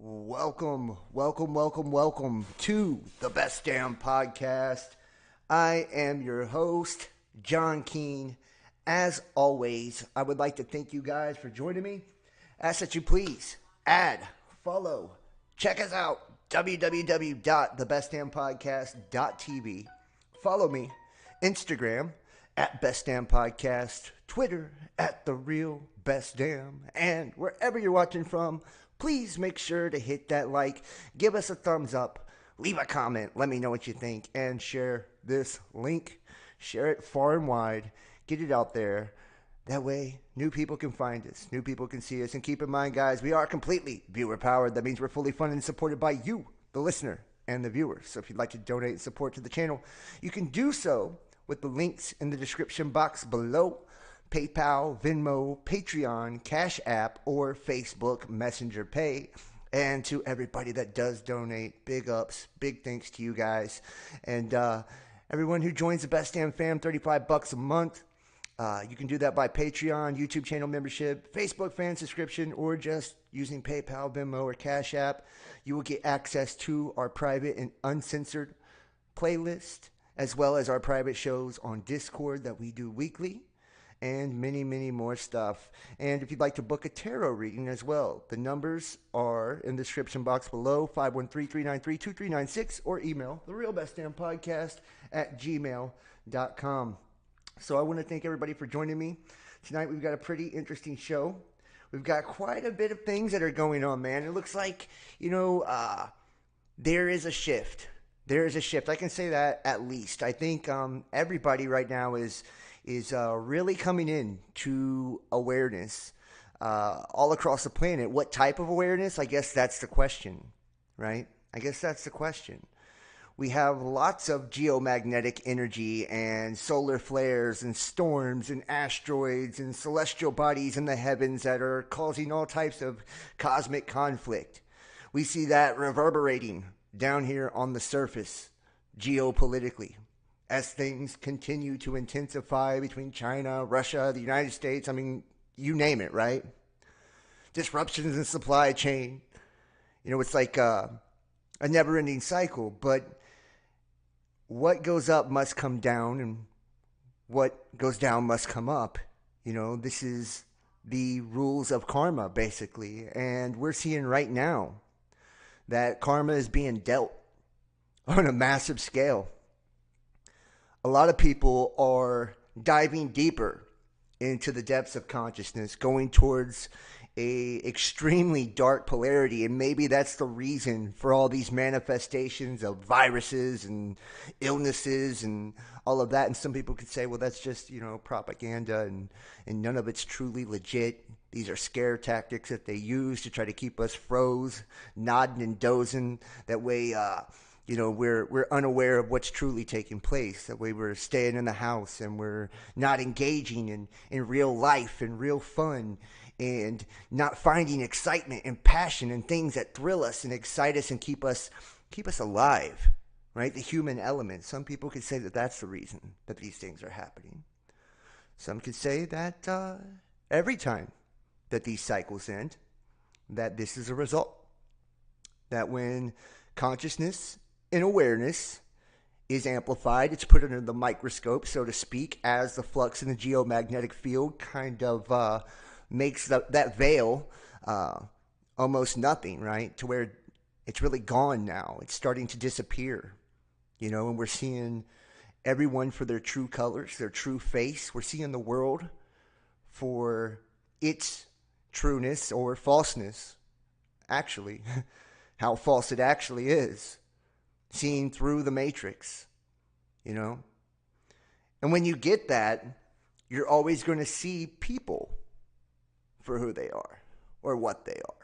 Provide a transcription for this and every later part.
Welcome to the Best Damn Podcast. I am your host, John Keene. As always, I would like to thank you guys for joining me. Ask that you please add, follow, check us out, www.thebestdampodcast.tv. Follow me, Instagram, at Best Damn Podcast, Twitter, at The Real Best Damn, and wherever you're watching from, please make sure to hit that like, give us a thumbs up, leave a comment, let me know what you think, and share this link. Share it far and wide. Get it out there. That way, new people can find us. New people can see us. And keep in mind, guys, we are completely viewer-powered. That means we're fully funded and supported by you, the listener, and the viewer. So if you'd like to donate and support to the channel, you can do so with the links in the description box below. PayPal, Venmo, Patreon, Cash App, or Facebook Messenger Pay. And to everybody that does donate, big ups, big thanks to you guys. And everyone who joins the Best Damn Fam, $35 a month. You can do that by Patreon, YouTube channel membership, Facebook fan subscription, or just using PayPal, Venmo, or Cash App. You will get access to our private and uncensored playlist, as well as our private shows on Discord that we do weekly, and many, many more stuff. And if you'd like to book a tarot reading as well, the numbers are in the description box below, 513-393-2396, or email therealbestdampodcast@gmail.com. So I want to thank everybody for joining me. Tonight we've got a pretty interesting show. We've got quite a bit of things that are going on, man. It looks like, there is a shift. There is a shift. I can say that at least. I think everybody right now is really coming in to awareness all across the planet. What type of awareness? I guess that's the question, right? I guess that's the question. We have lots of geomagnetic energy and solar flares and storms and asteroids and celestial bodies in the heavens that are causing all types of cosmic conflict. We see that reverberating down here on the surface geopolitically as things continue to intensify between China, Russia, the United States. I mean, you name it, right? Disruptions in supply chain. It's like a never-ending cycle, but what goes up must come down, and what goes down must come up. This is the rules of karma, basically. And we're seeing right now that karma is being dealt on a massive scale. A lot of people are diving deeper into the depths of consciousness, going towards a extremely dark polarity, and maybe that's the reason for all these manifestations of viruses and illnesses and all of that. And some people could say, well, that's just propaganda, and none of it's truly legit. These are scare tactics that they use to try to keep us froze, nodding and dozing. That way we're unaware of what's truly taking place. That way we're staying in the house and we're not engaging in real life and real fun, and not finding excitement and passion and things that thrill us and excite us and keep us alive, right? The human element. Some people could say that that's the reason that these things are happening. Some could say that every time that these cycles end, that this is a result. That when consciousness and awareness is amplified, it's put under the microscope, so to speak, as the flux in the geomagnetic field kind of makes that veil almost nothing, right? To where it's really gone now. It's starting to disappear, and we're seeing everyone for their true colors, their true face. We're seeing the world for its trueness or falseness, actually, how false it actually is, seeing through the matrix, And when you get that, you're always going to see people for who they are or what they are.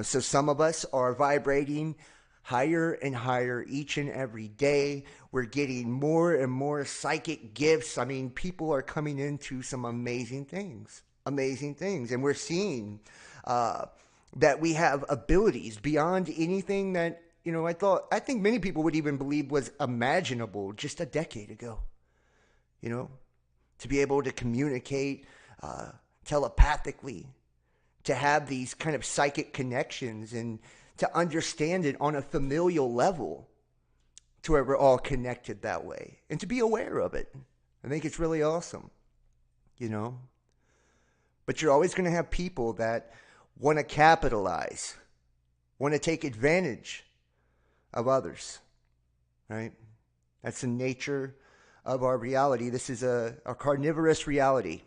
So some of us are vibrating higher and higher each and every day. We're getting more and more psychic gifts. I mean, people are coming into some amazing things. And we're seeing that we have abilities beyond anything that, I think many people would even believe was imaginable just a decade ago. To be able to communicate telepathically, to have these kind of psychic connections and to understand it on a familial level to where we're all connected that way and to be aware of it. I think it's really awesome, you know? But you're always going to have people that want to capitalize, want to take advantage of others, right? That's the nature of our reality. This is a carnivorous reality.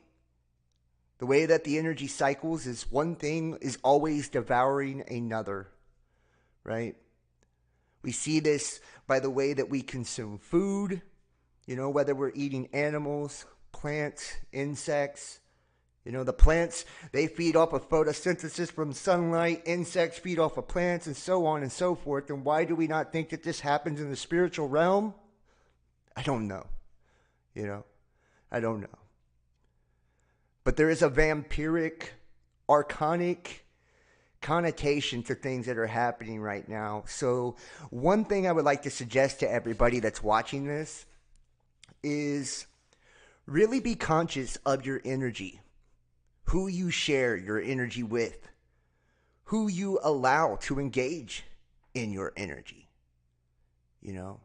The way that the energy cycles is one thing is always devouring another, right? We see this by the way that we consume food, you know, whether we're eating animals, plants, insects. You know, the plants, they feed off of photosynthesis from sunlight, insects feed off of plants, and so on and so forth. And why do we not think that this happens in the spiritual realm? I don't know. You know, I don't know. But there is a vampiric, archonic connotation to things that are happening right now. So one thing I would like to suggest to everybody that's watching this is really be conscious of your energy, who you share your energy with, who you allow to engage in your energy. You know,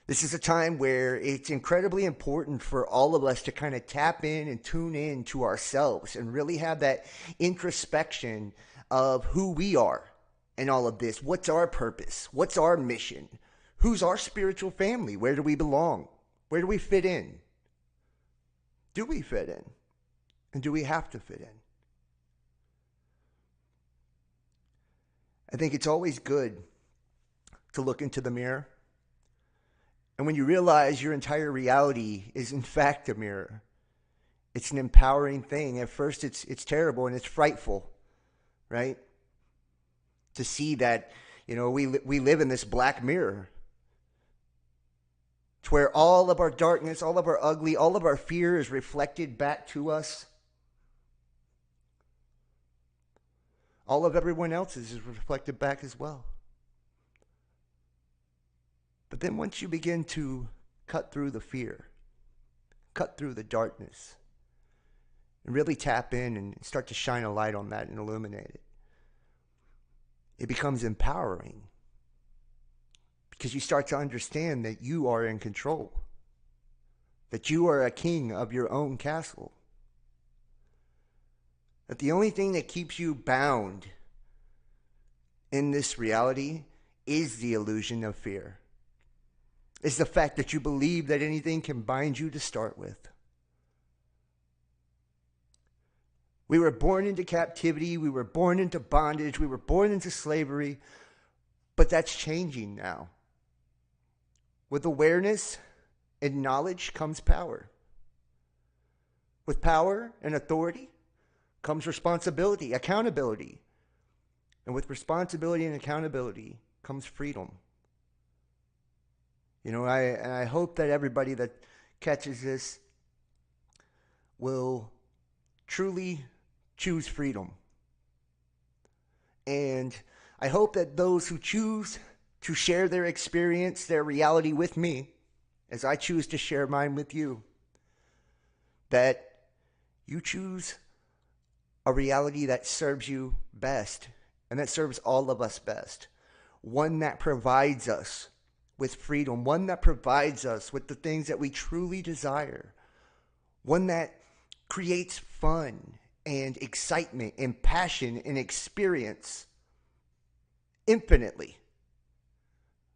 this is a time where it's incredibly important for all of us to kind of tap in and tune in to ourselves and really have that introspection of who we are in all of this. What's our purpose? What's our mission? Who's our spiritual family? Where do we belong? Where do we fit in? Do we fit in? And do we have to fit in? I think it's always good to look into the mirror. And when you realize your entire reality is in fact a mirror, it's an empowering thing. At first it's terrible and it's frightful, right? To see that, you know, we live in this black mirror. To where all of our darkness, all of our ugly, all of our fear is reflected back to us. All of everyone else's is reflected back as well. But then once you begin to cut through the fear, cut through the darkness, and really tap in and start to shine a light on that and illuminate it, it becomes empowering. Because you start to understand that you are in control, that you are a king of your own castle, that the only thing that keeps you bound in this reality is the illusion of fear. It's the fact that you believe that anything can bind you to start with. We were born into captivity, we were born into bondage, we were born into slavery, but that's changing now. With awareness and knowledge comes power. With power and authority comes responsibility, accountability. And with responsibility and accountability comes freedom. You know, I hope that everybody that catches this will truly choose freedom. And I hope that those who choose to share their experience, their reality with me, as I choose to share mine with you, that you choose a reality that serves you best and that serves all of us best. One that provides us with freedom, one that provides us with the things that we truly desire, one that creates fun and excitement and passion and experience infinitely.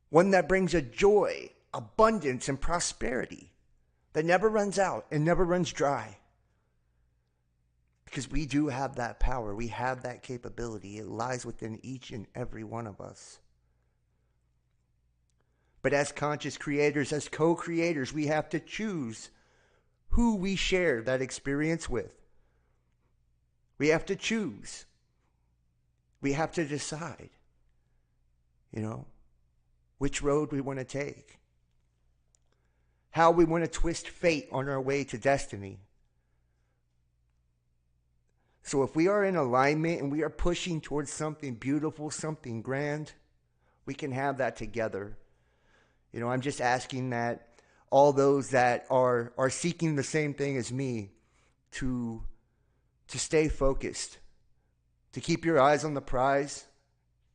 One that brings a joy, abundance, and prosperity that never runs out and never runs dry. Because we do have that power. We have that capability. It lies within each and every one of us. But as conscious creators, as co-creators, we have to choose who we share that experience with. We have to choose. We have to decide, you know, which road we want to take. How we want to twist fate on our way to destiny. So if we are in alignment and we are pushing towards something beautiful, something grand, we can have that together. You know, I'm just asking that all those that are seeking the same thing as me to stay focused, to keep your eyes on the prize,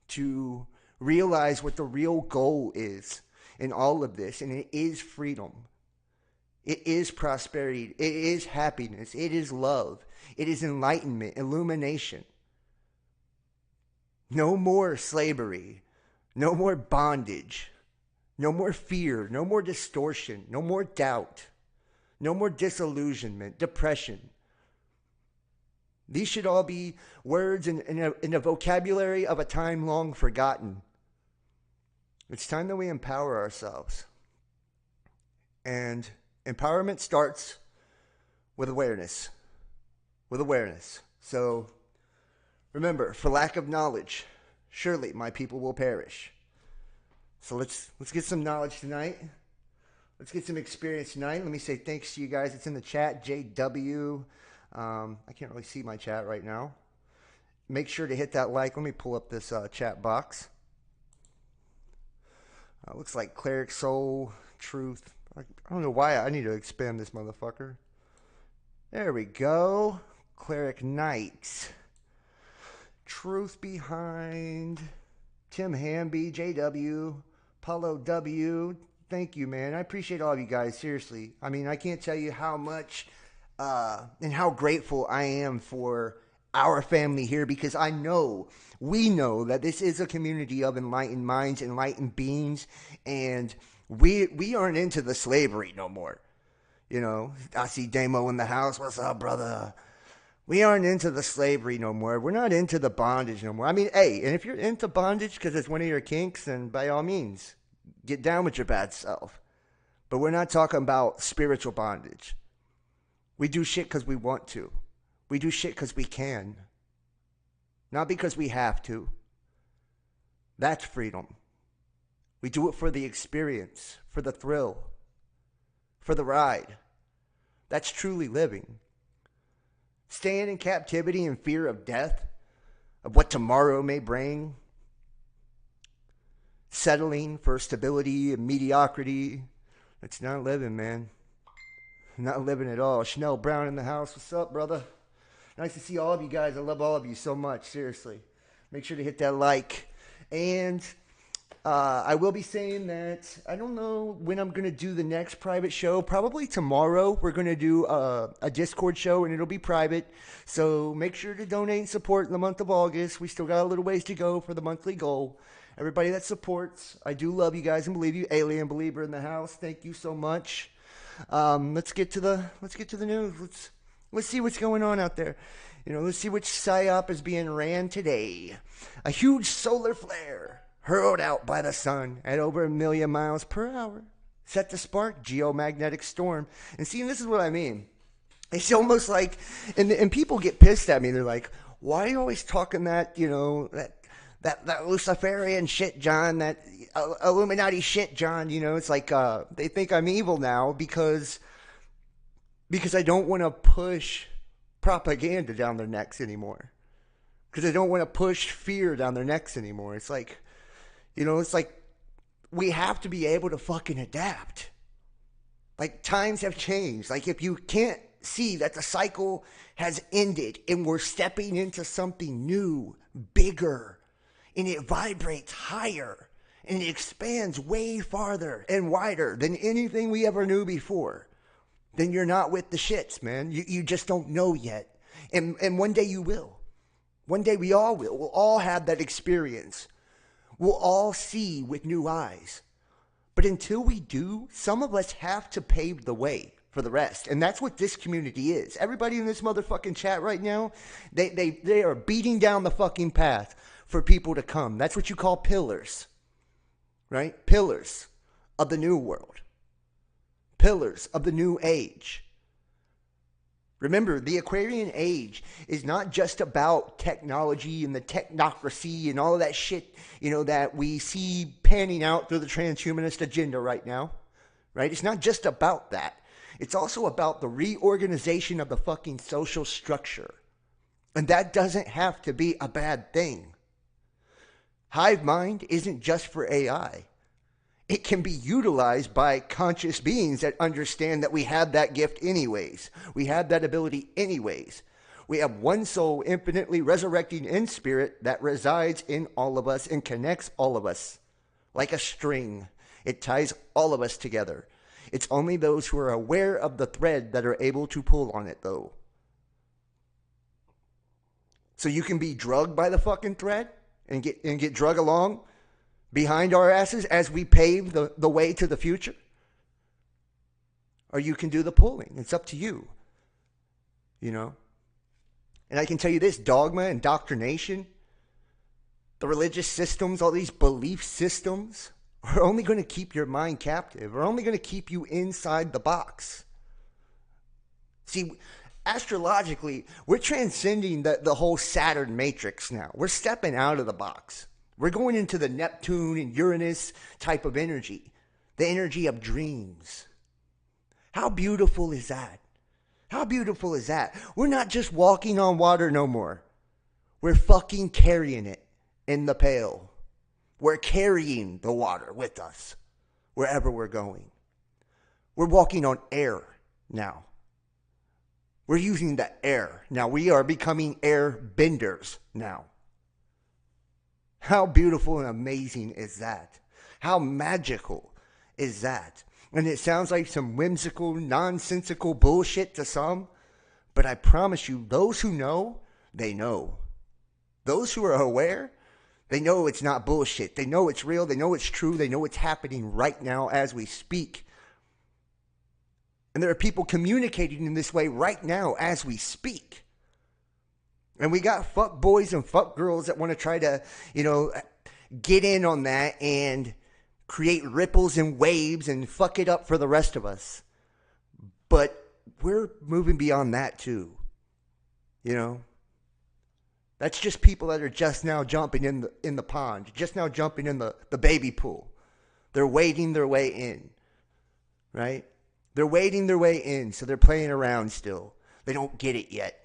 to realize what the real goal is in all of this, and it is freedom. It is prosperity. It is happiness. It is love. It is enlightenment, illumination. No more slavery. No more bondage. No more fear. No more distortion. No more doubt. No more disillusionment, depression. These should all be words in a vocabulary of a time long forgotten. It's time that we empower ourselves. And empowerment starts with awareness. With awareness. So remember, for lack of knowledge, surely my people will perish. So let's get some knowledge tonight. Let's get some experience tonight. Let me say thanks to you guys. It's in the chat, JW. I can't really see my chat right now. Make sure to hit that like. Let me pull up this chat box. Looks like Cleric Soul, Truth. I don't know why I need to expand this motherfucker. There we go. Cleric Knight. Truth Behind. Tim Hamby, JW. Paulo W. Thank you, man. I appreciate all of you guys. Seriously. I mean, I can't tell you how much and how grateful I am for our family here, because we know that this is a community of enlightened minds, enlightened beings, and we aren't into the slavery no more. You know, I see Damo in the house. What's up, brother? We aren't into the slavery no more. We're not into the bondage no more. I mean, hey, and if you're into bondage because it's one of your kinks, then by all means, get down with your bad self. But we're not talking about spiritual bondage. We do shit because we want to. We do shit because we can. Not because we have to. That's freedom. We do it for the experience, for the thrill, for the ride. That's truly living. Staying in captivity and fear of death, of what tomorrow may bring. Settling for stability and mediocrity. That's not living, man. Not living at all. Chanel Brown in the house. What's up, brother? Nice to see all of you guys. I love all of you so much. Seriously. Make sure to hit that like. And I will be saying that I don't know when I'm going to do the next private show. Probably tomorrow. We're going to do a Discord show, and it'll be private. So make sure to donate and support in the month of August. We still got a little ways to go for the monthly goal. Everybody that supports, I do love you guys and believe you. Alien Believer in the house. Thank you so much. Let's get to the news. Let's see what's going on out there. You know, let's see which psyop is being ran today. A huge solar flare hurled out by the sun at over 1 million miles per hour set to spark geomagnetic storm. And see, this is what I mean. It's almost like, and people get pissed at me. They're like, why are you always talking that, you know, that Luciferian shit, John, that Illuminati shit, John? You know, it's like they think I'm evil now because I don't want to push propaganda down their necks anymore. Because I don't want to push fear down their necks anymore. It's like, you know, it's like we have to be able to fucking adapt. Like, times have changed. Like, if you can't see that the cycle has ended and we're stepping into something new, bigger, and it vibrates higher, and it expands way farther and wider than anything we ever knew before, then you're not with the shits, man. You just don't know yet. And one day you will. One day we all will. We'll all have that experience. We'll all see with new eyes. But until we do, some of us have to pave the way for the rest. And that's what this community is. Everybody in this motherfucking chat right now, they are beating down the fucking path for people to come. That's what you call pillars. Right? Pillars of the new world. Pillars of the new age. Remember, the Aquarian age is not just about technology and the technocracy and all of that shit, you know, that we see panning out through the transhumanist agenda right now, right? It's not just about that. It's also about the reorganization of the fucking social structure. And that doesn't have to be a bad thing. Hive mind isn't just for AI. It can be utilized by conscious beings that understand that we have that gift anyways. We have that ability anyways. We have one soul infinitely resurrecting in spirit that resides in all of us and connects all of us like a string. It ties all of us together. It's only those who are aware of the thread that are able to pull on it, though. So you can be drugged by the fucking thread and get drug along behind our asses as we pave the way to the future. Or you can do the pulling. It's up to you. You know? And I can tell you this, dogma, indoctrination, the religious systems, all these belief systems are only going to keep your mind captive, are only going to keep you inside the box. See, astrologically, we're transcending the whole Saturn matrix now. We're stepping out of the box. We're going into the Neptune and Uranus type of energy, the energy of dreams. How beautiful is that? How beautiful is that? We're not just walking on water no more. We're fucking carrying it in the pail. We're carrying the water with us wherever we're going. We're walking on air now. We're using the air. Now we are becoming air benders now. How beautiful and amazing is that? How magical is that? And it sounds like some whimsical, nonsensical bullshit to some, but I promise you, those who know, they know. Those who are aware, they know it's not bullshit. They know it's real. They know it's true. They know it's happening right now as we speak. And there are people communicating in this way right now as we speak. And we got fuck boys and fuck girls that want to try to, get in on that and create ripples and waves and fuck it up for the rest of us. But we're moving beyond that too. That's just people that are just now jumping in the pond, just now jumping in the baby pool. They're wading their way in, right? They're wading their way in, so they're playing around still. They don't get it yet.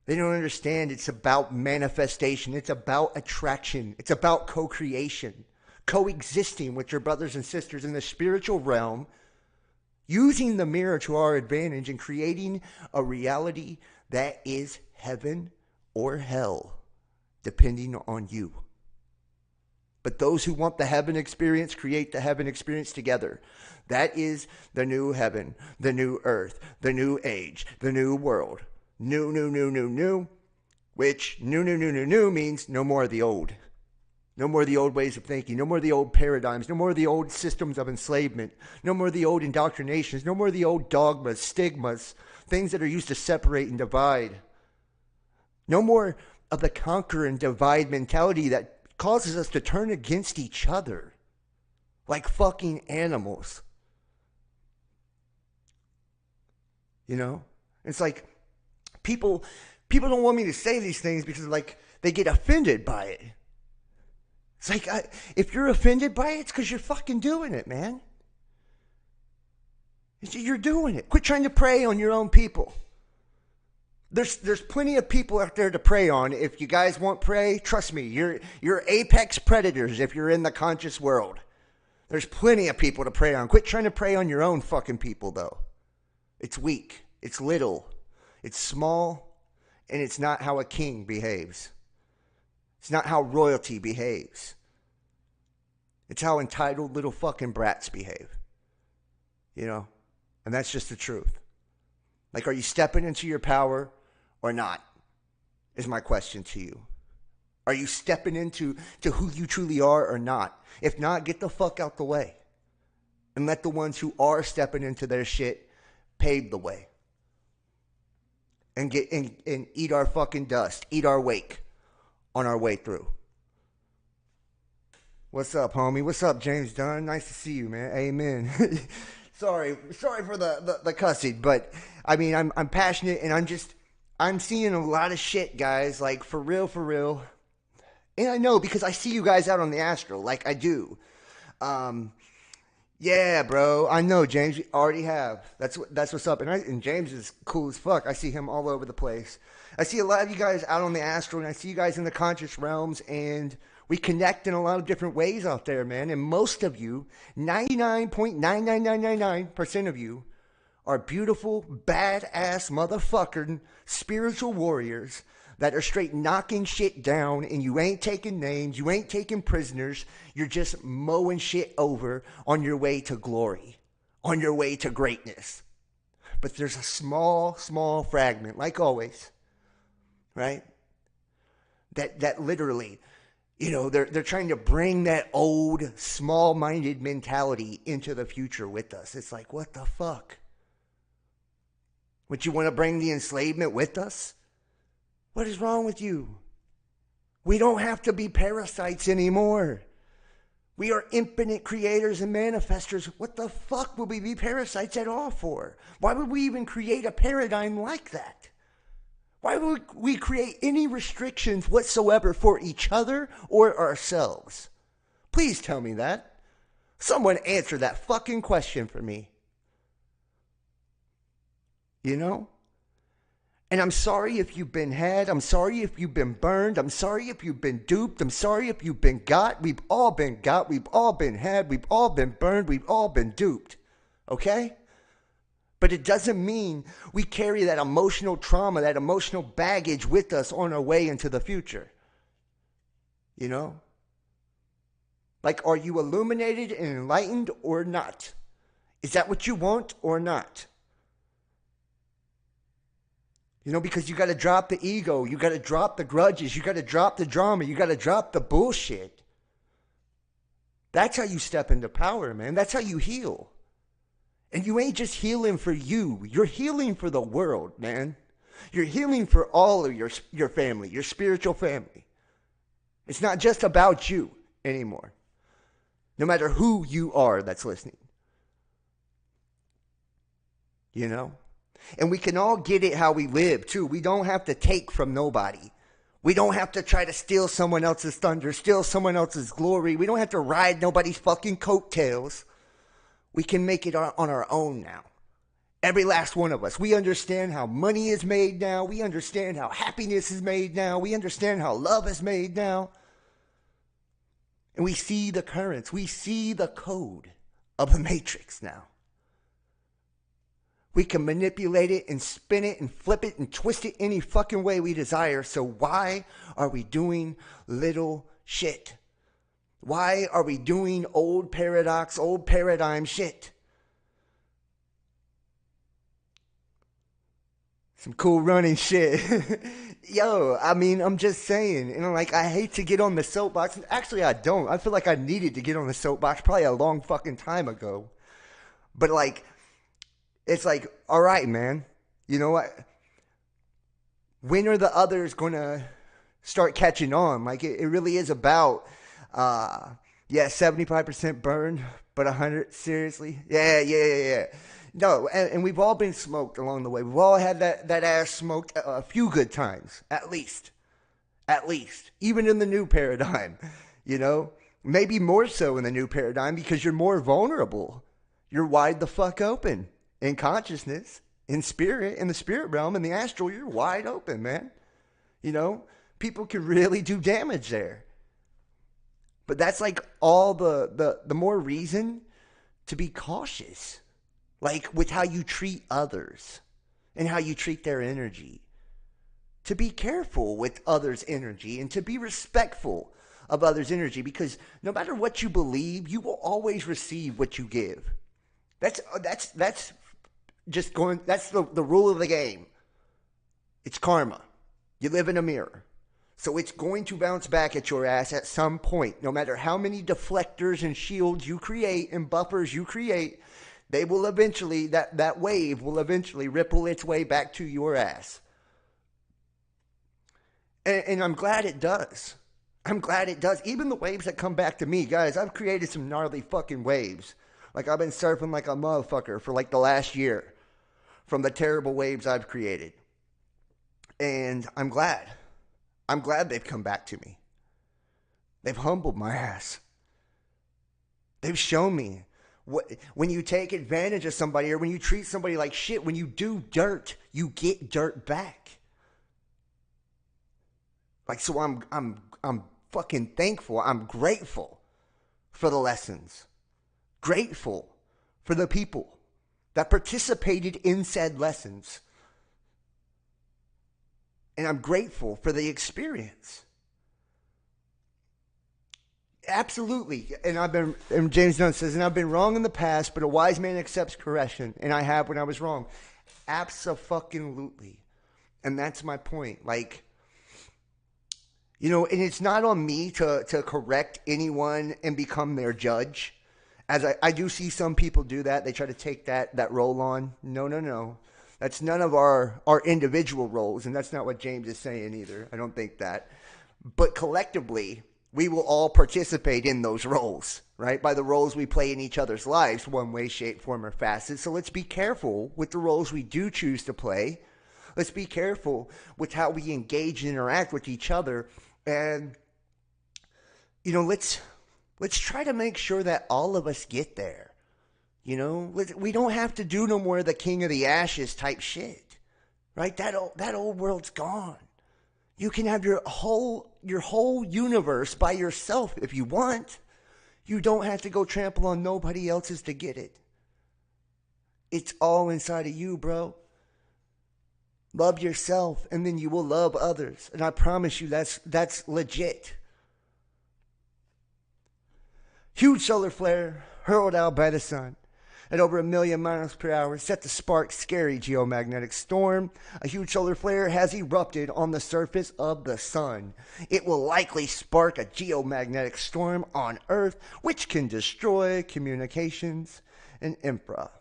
They don't understand it's about manifestation. It's about attraction. It's about co-creation, coexisting with your brothers and sisters in the spiritual realm, using the mirror to our advantage and creating a reality that is heaven or hell, depending on you. But those who want the heaven experience create the heaven experience together. That is the new heaven, the new earth, the new age, the new world. New, new, new, new, new. Which new, new, new, new, new means no more of the old. No more of the old ways of thinking. No more of the old paradigms. No more of the old systems of enslavement. No more of the old indoctrinations. No more of the old dogmas, stigmas, things that are used to separate and divide. No more of the conquer and divide mentality that causes us to turn against each other like fucking animals. It's like people don't want me to say these things because they get offended by it. It's like, if you're offended by it, it's because you're fucking doing it, man. You're doing it. Quit trying to prey on your own people. There's plenty of people out there to prey on. If you guys want prey, trust me, you're apex predators if you're in the conscious world. There's plenty of people to prey on. Quit trying to prey on your own fucking people, though. It's weak. It's little. It's small. And it's not how a king behaves. It's not how royalty behaves. It's how entitled little fucking brats behave. And that's just the truth. Like, are you stepping into your power or not? Is my question to you. Are you stepping into who you truly are or not? If not, get the fuck out the way. And let the ones who are stepping into their shit pave the way. And and eat our fucking dust. Eat our wake on our way through. What's up, homie? What's up, James Dunn? Nice to see you, man. Amen. Sorry for the cussing, but I mean, I'm passionate and I'm seeing a lot of shit, guys, like for real. And I know because I see you guys out on the astro, like I do. Yeah, bro. I know, James. You already have. That's what's up. And James is cool as fuck. I see him all over the place. I see a lot of you guys out on the astro, and I see you guys in the conscious realms, and we connect in a lot of different ways out there, man. And most of you, 99.99999% of you, are beautiful, badass motherfucking spiritual warriors that are straight knocking shit down, and you ain't taking names, you ain't taking prisoners, you're just mowing shit over on your way to glory, on your way to greatness. But there's a small, small fragment, like always, right? That literally, they're trying to bring that old, small-minded mentality into the future with us. It's like, what the fuck? Would you want to bring the enslavement with us? What is wrong with you? We don't have to be parasites anymore. We are infinite creators and manifestors. What the fuck would we be parasites at all for? Why would we even create a paradigm like that? Why would we create any restrictions whatsoever for each other or ourselves? Please tell me that. Someone answer that fucking question for me. And I'm sorry if you've been had. I'm sorry if you've been burned. I'm sorry if you've been duped. I'm sorry if you've been got. We've all been got. We've all been had. We've all been burned. We've all been duped. Okay? But it doesn't mean we carry that emotional trauma, that emotional baggage with us on our way into the future. Like, are you illuminated and enlightened or not? Is that what you want or not? Because you got to drop the ego. You got to drop the grudges. You got to drop the drama. You got to drop the bullshit. That's how you step into power, man. That's how you heal. And you ain't just healing for you. You're healing for the world, man. You're healing for all of your family, your spiritual family. It's not just about you anymore. No matter who you are that's listening. And we can all get it how we live, too. We don't have to take from nobody. We don't have to try to steal someone else's thunder, steal someone else's glory. We don't have to ride nobody's fucking coattails. We can make it on our own now. Every last one of us. We understand how money is made now. We understand how happiness is made now. We understand how love is made now. And we see the currents. We see the code of the matrix now. We can manipulate it and spin it and flip it and twist it any fucking way we desire. So why are we doing little shit? Why are we doing old paradox, old paradigm shit? Some cool running shit. Yo, I'm just saying. I hate to get on the soapbox. Actually, I don't. I feel like I needed to get on the soapbox probably a long fucking time ago. But it's like, all right, man. You know what? When are the others going to start catching on? It really is about, 75% burned, but 100, seriously? Yeah. No, and we've all been smoked along the way. We've all had that ass smoked a few good times, at least. Even in the new paradigm, Maybe more so in the new paradigm because you're more vulnerable. You're wide the fuck open. In consciousness, in spirit, in the spirit realm, in the astral, you're wide open, man. People can really do damage there. But that's all the more reason to be cautious. With how you treat others and how you treat their energy. To be careful with others' energy and to be respectful of others' energy because no matter what you believe, you will always receive what you give. That's just going, that's the rule of the game. It's karma. You live in a mirror. So it's going to bounce back at your ass at some point. No matter how many deflectors and shields you create and buffers you create, they will eventually, that wave will eventually ripple its way back to your ass. And I'm glad it does. Even the waves that come back to me, guys, I've created some gnarly fucking waves. I've been surfing like a motherfucker for the last year. From the terrible waves I've created. And I'm glad. I'm glad they've come back to me. They've humbled my ass. They've shown me when you take advantage of somebody or when you treat somebody like shit, when you do dirt, you get dirt back. So I'm fucking thankful. I'm grateful for the lessons. Grateful for the people that participated in said lessons. And I'm grateful for the experience. Absolutely. And James Dunn says, and I've been wrong in the past, but a wise man accepts correction. And I have when I was wrong. Abso-fucking-lutely. And that's my point. Like, you know, and it's not on me to correct anyone and become their judge. As I do see some people do that. They try to take that role on. No. That's none of our individual roles. And that's not what James is saying either. I don't think that. But collectively, we will all participate in those roles, right? By the roles we play in each other's lives, one way, shape, form, or facet. So let's be careful with the roles we do choose to play. Let's be careful with how we engage and interact with each other. And, you know, let's try to make sure that all of us get there. You know, we don't have to do no more of the king of the ashes type shit, right? That old world's gone. You can have your whole universe by yourself if you want. You don't have to go trample on nobody else's to get it. It's all inside of you, bro. Love yourself, and then you will love others. And I promise you, that's legit. Huge solar flare hurled out by the sun at over 1 million miles per hour, set to spark scary geomagnetic storm. A huge solar flare has erupted on the surface of the sun. It will likely spark a geomagnetic storm on Earth, which can destroy communications and infra.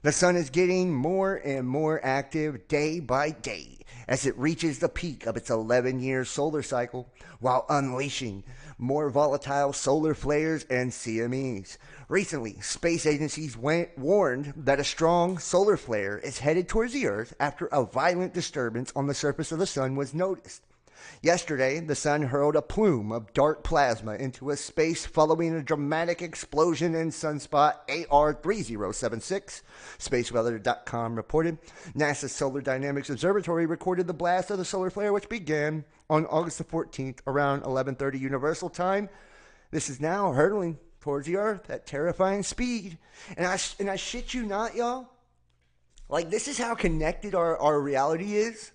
The sun is getting more and more active day by day as it reaches the peak of its 11-year solar cycle, while unleashing more volatile solar flares and CMEs. Recently, space agencies warned that a strong solar flare is headed towards the Earth after a violent disturbance on the surface of the sun was noticed. Yesterday, the sun hurled a plume of dark plasma into a space following a dramatic explosion in sunspot AR3076. SpaceWeather.com reported. NASA's Solar Dynamics Observatory recorded the blast of the solar flare, which began on August the 14th around 11:30 Universal Time. This is now hurtling towards the Earth at terrifying speed. And I shit you not, y'all. Like, this is how connected our reality is.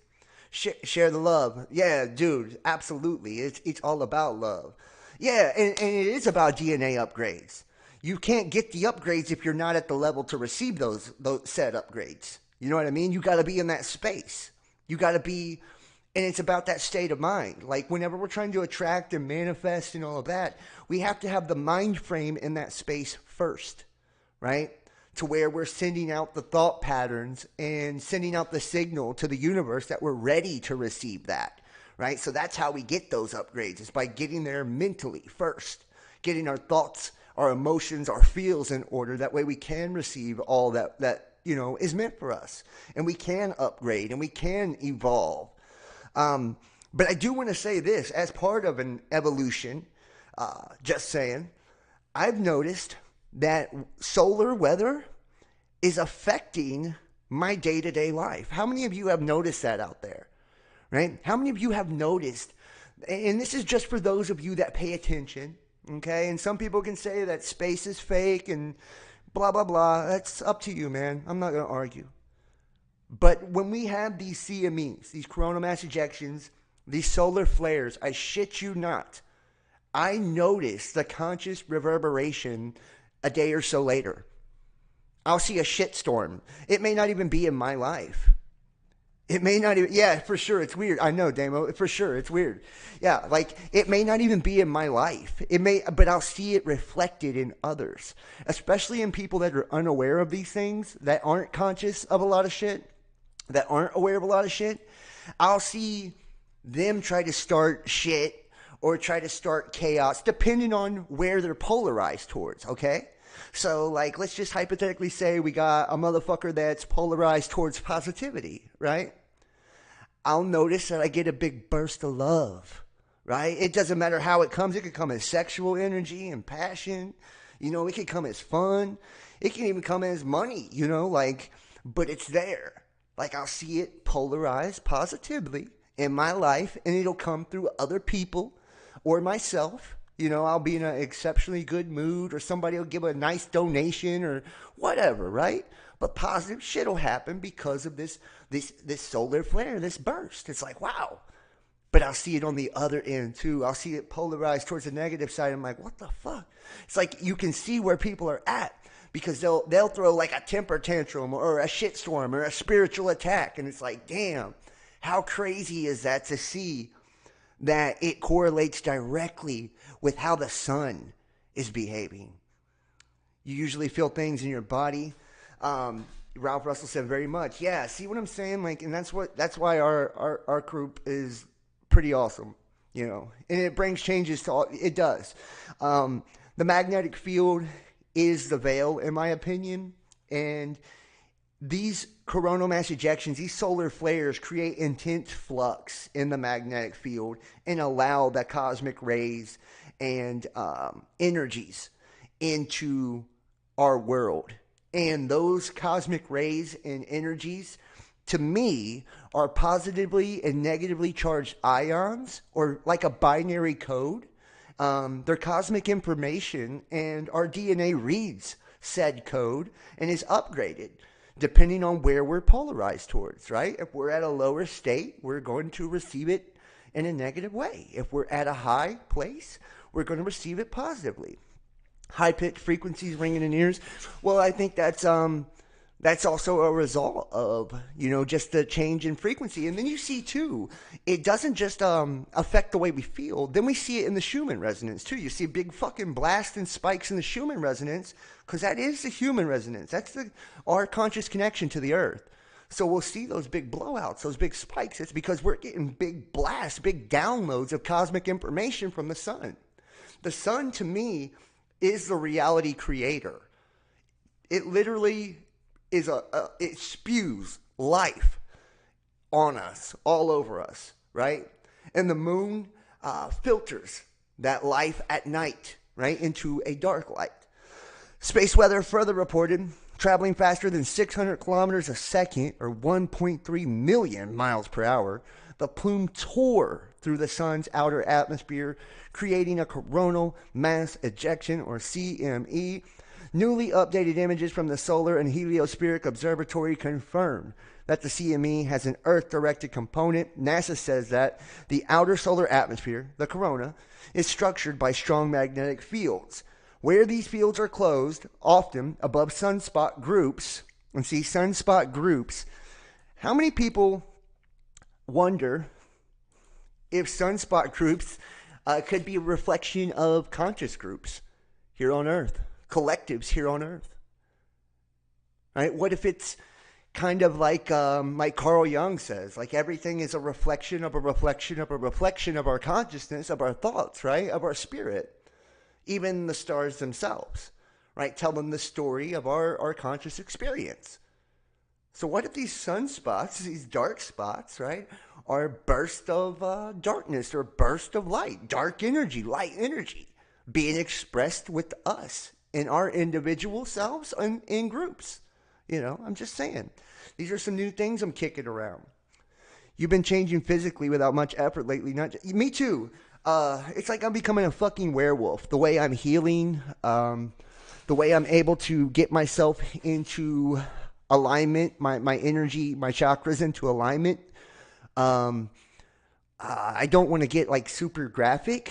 Share the love. Yeah, dude, absolutely. It's all about love. Yeah, and it is about DNA upgrades. You can't get the upgrades if you're not at the level to receive those said upgrades. You know what I mean? You got to be in that space. You got to be, and it's about that state of mind. Like, whenever we're trying to attract and manifest and all of that, we have to have the mind frame in that space first, right? To where we're sending out the thought patterns and sending out the signal to the universe that we're ready to receive that, right? So that's how we get those upgrades, is by getting there mentally first, getting our thoughts, our emotions, our feels in order. That way we can receive all that you know, is meant for us, and we can upgrade and we can evolve. But I do want to say this, as part of an evolution, just saying, I've noticed that solar weather is affecting my day-to-day life. How many of you have noticed that out there, right? How many of you have noticed, and this is just for those of you that pay attention, okay? And some people can say that space is fake and blah, blah, blah. That's up to you, man. I'm not going to argue. But when we have these CMEs, these coronal mass ejections, these solar flares, I shit you not, I notice the conscious reverberation a day or so later. I'll see a shitstorm. It may not even be in my life. It may not even, yeah, for sure, it's weird. I know, Damo, for sure, it's weird. Yeah, like, it may not even be in my life. It may, but I'll see it reflected in others, especially in people that are unaware of these things, that aren't conscious of a lot of shit, that aren't aware of a lot of shit. I'll see them try to start shit or try to start chaos, depending on where they're polarized towards, okay? So, like, let's just hypothetically say we got a motherfucker that's polarized towards positivity, right? I'll notice that I get a big burst of love, right? It doesn't matter how it comes. It could come as sexual energy and passion. You know, it could come as fun. It can even come as money, you know, like, but it's there. Like, I'll see it polarized positively in my life, and it'll come through other people or myself. You know, I'll be in an exceptionally good mood, or somebody will give a nice donation or whatever, right? but positive shit will happen because of this solar flare, this burst. It's like, wow. But I'll see it on the other end too. I'll see it polarized towards the negative side. I'm like, what the fuck? It's like you can see where people are at because they'll throw like a temper tantrum or a shitstorm or a spiritual attack. And it's like, damn, how crazy is that to see that it correlates directly with how the sun is behaving. You usually feel things in your body. Ralph Russell said very much. Yeah, see what I'm saying? Like, and that's why our group is pretty awesome, you know. And it brings changes to all. It does. The magnetic field is the veil, in my opinion, and these coronal mass ejections, these solar flares create intense flux in the magnetic field and allow the cosmic rays and energies into our world. And those cosmic rays and energies, to me, are positively and negatively charged ions, or like a binary code. They're cosmic information, and our DNA reads said code and is upgraded depending on where we're polarized towards, right? If we're at a lower state, we're going to receive it in a negative way. If we're at a high place, we're going to receive it positively. High-pitched frequencies ringing in ears. Well, I think that's also a result of, you know, just the change in frequency. And then you see, too, it doesn't just affect the way we feel. Then we see it in the Schumann resonance, too. You see big fucking blasts and spikes in the Schumann resonance because that is the human resonance. That's our conscious connection to the earth. So we'll see those big blowouts, those big spikes. It's because we're getting big blasts, big downloads of cosmic information from the sun. The sun, to me, is the reality creator. It literally is it spews life on us, all over us, right? And the moon filters that life at night, right, into a dark light. Space weather further reported traveling faster than 600 kilometers a second, or 1.3 million miles per hour. The plume tore through the sun's outer atmosphere, creating a coronal mass ejection, or CME. Newly updated images from the Solar and Heliospheric Observatory confirm that the CME has an Earth-directed component. NASA says that the outer solar atmosphere, the corona, is structured by strong magnetic fields. Where these fields are closed, often above sunspot groups, and see sunspot groups, how many people wonder if sunspot groups could be a reflection of conscious groups here on Earth? Collectives here on Earth, right? What if it's kind of like Carl Jung says, like everything is a reflection of a reflection of a reflection of our consciousness, of our thoughts, right? Of our spirit. Even the stars themselves, right? Tell them the story of our conscious experience. So what if these sunspots, these dark spots, right, are bursts of darkness or bursts of light, dark energy, light energy being expressed with us in our individual selves and in groups? You know, I'm just saying. These are some new things I'm kicking around. You've been changing physically without much effort lately. Me too. It's like I'm becoming a fucking werewolf. The way I'm healing, the way I'm able to get myself into alignment, my energy, my chakras into alignment. I don't want to get like super graphic,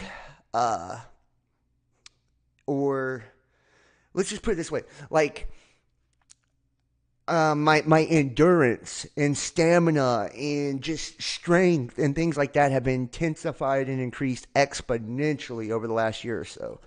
or let's just put it this way, like my endurance and stamina and just strength and things like that have been intensified and increased exponentially over the last year or so.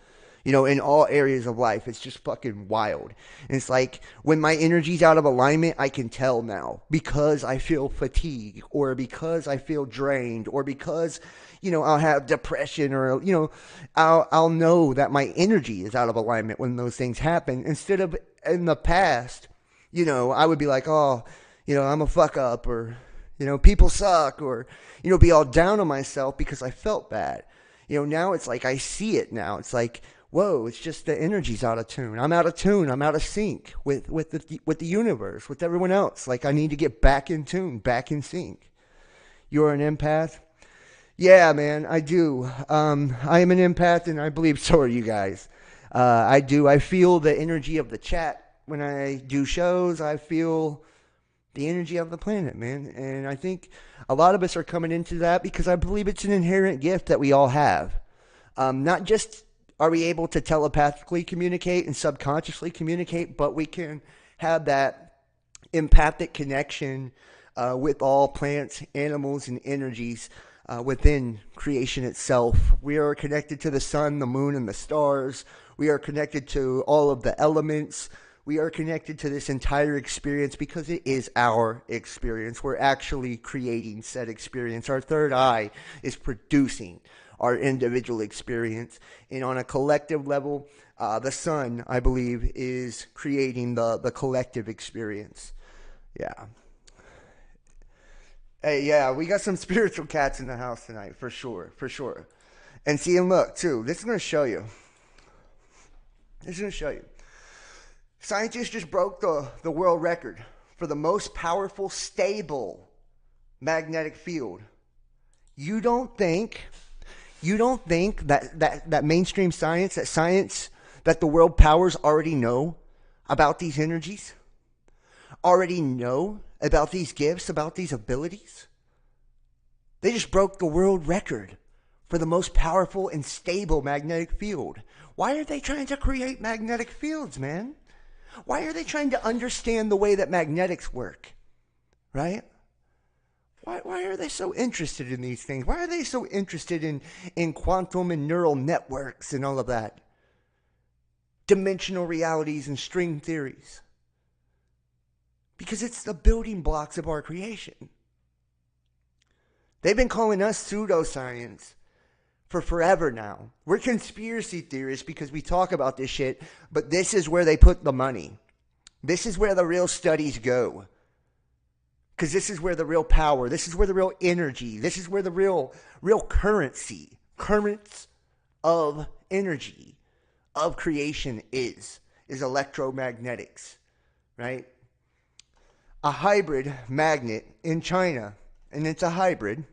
You know, in all areas of life, it's just fucking wild. And it's like when my energy's out of alignment, I can tell now because I feel fatigue, or because I feel drained, or because, you know, I'll have depression, or, you know, I'll know that my energy is out of alignment when those things happen. Instead of in the past, you know, I would be like, oh, you know, I'm a fuck up, or, you know, people suck, or, you know, be all down on myself because I felt bad. You know, now it's like I see it now. It's like, whoa, it's just the energy's out of tune. I'm out of tune. I'm out of sync with the universe, with everyone else. Like I need to get back in tune, back in sync. You're an empath? Yeah, man, I do. I am an empath, and I believe so are you guys. I do. I feel the energy of the chat. when I do shows, I feel the energy of the planet, man. And I think a lot of us are coming into that because I believe it's an inherent gift that we all have. Not just are we able to telepathically communicate and subconsciously communicate, but we can have that empathic connection with all plants, animals, and energies within creation itself. We are connected to the sun, the moon, and the stars. We are connected to all of the elements. We are connected to this entire experience because it is our experience. We're actually creating said experience. Our third eye is producing our individual experience. And on a collective level, the sun, I believe, is creating the collective experience. Yeah. Hey, yeah, we got some spiritual cats in the house tonight, for sure, for sure. And see, and look, too, this is going to show you. This is going to show you. Scientists just broke the world record for the most powerful, stable magnetic field. You don't think that mainstream science, that the world powers already know about these energies? Already know about these gifts, about these abilities? They just broke the world record for the most powerful and stable magnetic field. Why are they trying to create magnetic fields, man? Why are they trying to understand the way that magnetics work? Right? Why are they so interested in these things? Why are they so interested in quantum and neural networks and all of that? Dimensional realities and string theories. Because it's the building blocks of our creation. They've been calling us pseudoscience for forever now. We're conspiracy theorists because we talk about this shit, but this is where they put the money. This is where the real studies go. Because this is where the real power, this is where the real energy, this is where the real currency, currents of energy, of creation is electromagnetics, right? A hybrid magnet in China, and it's a hybrid,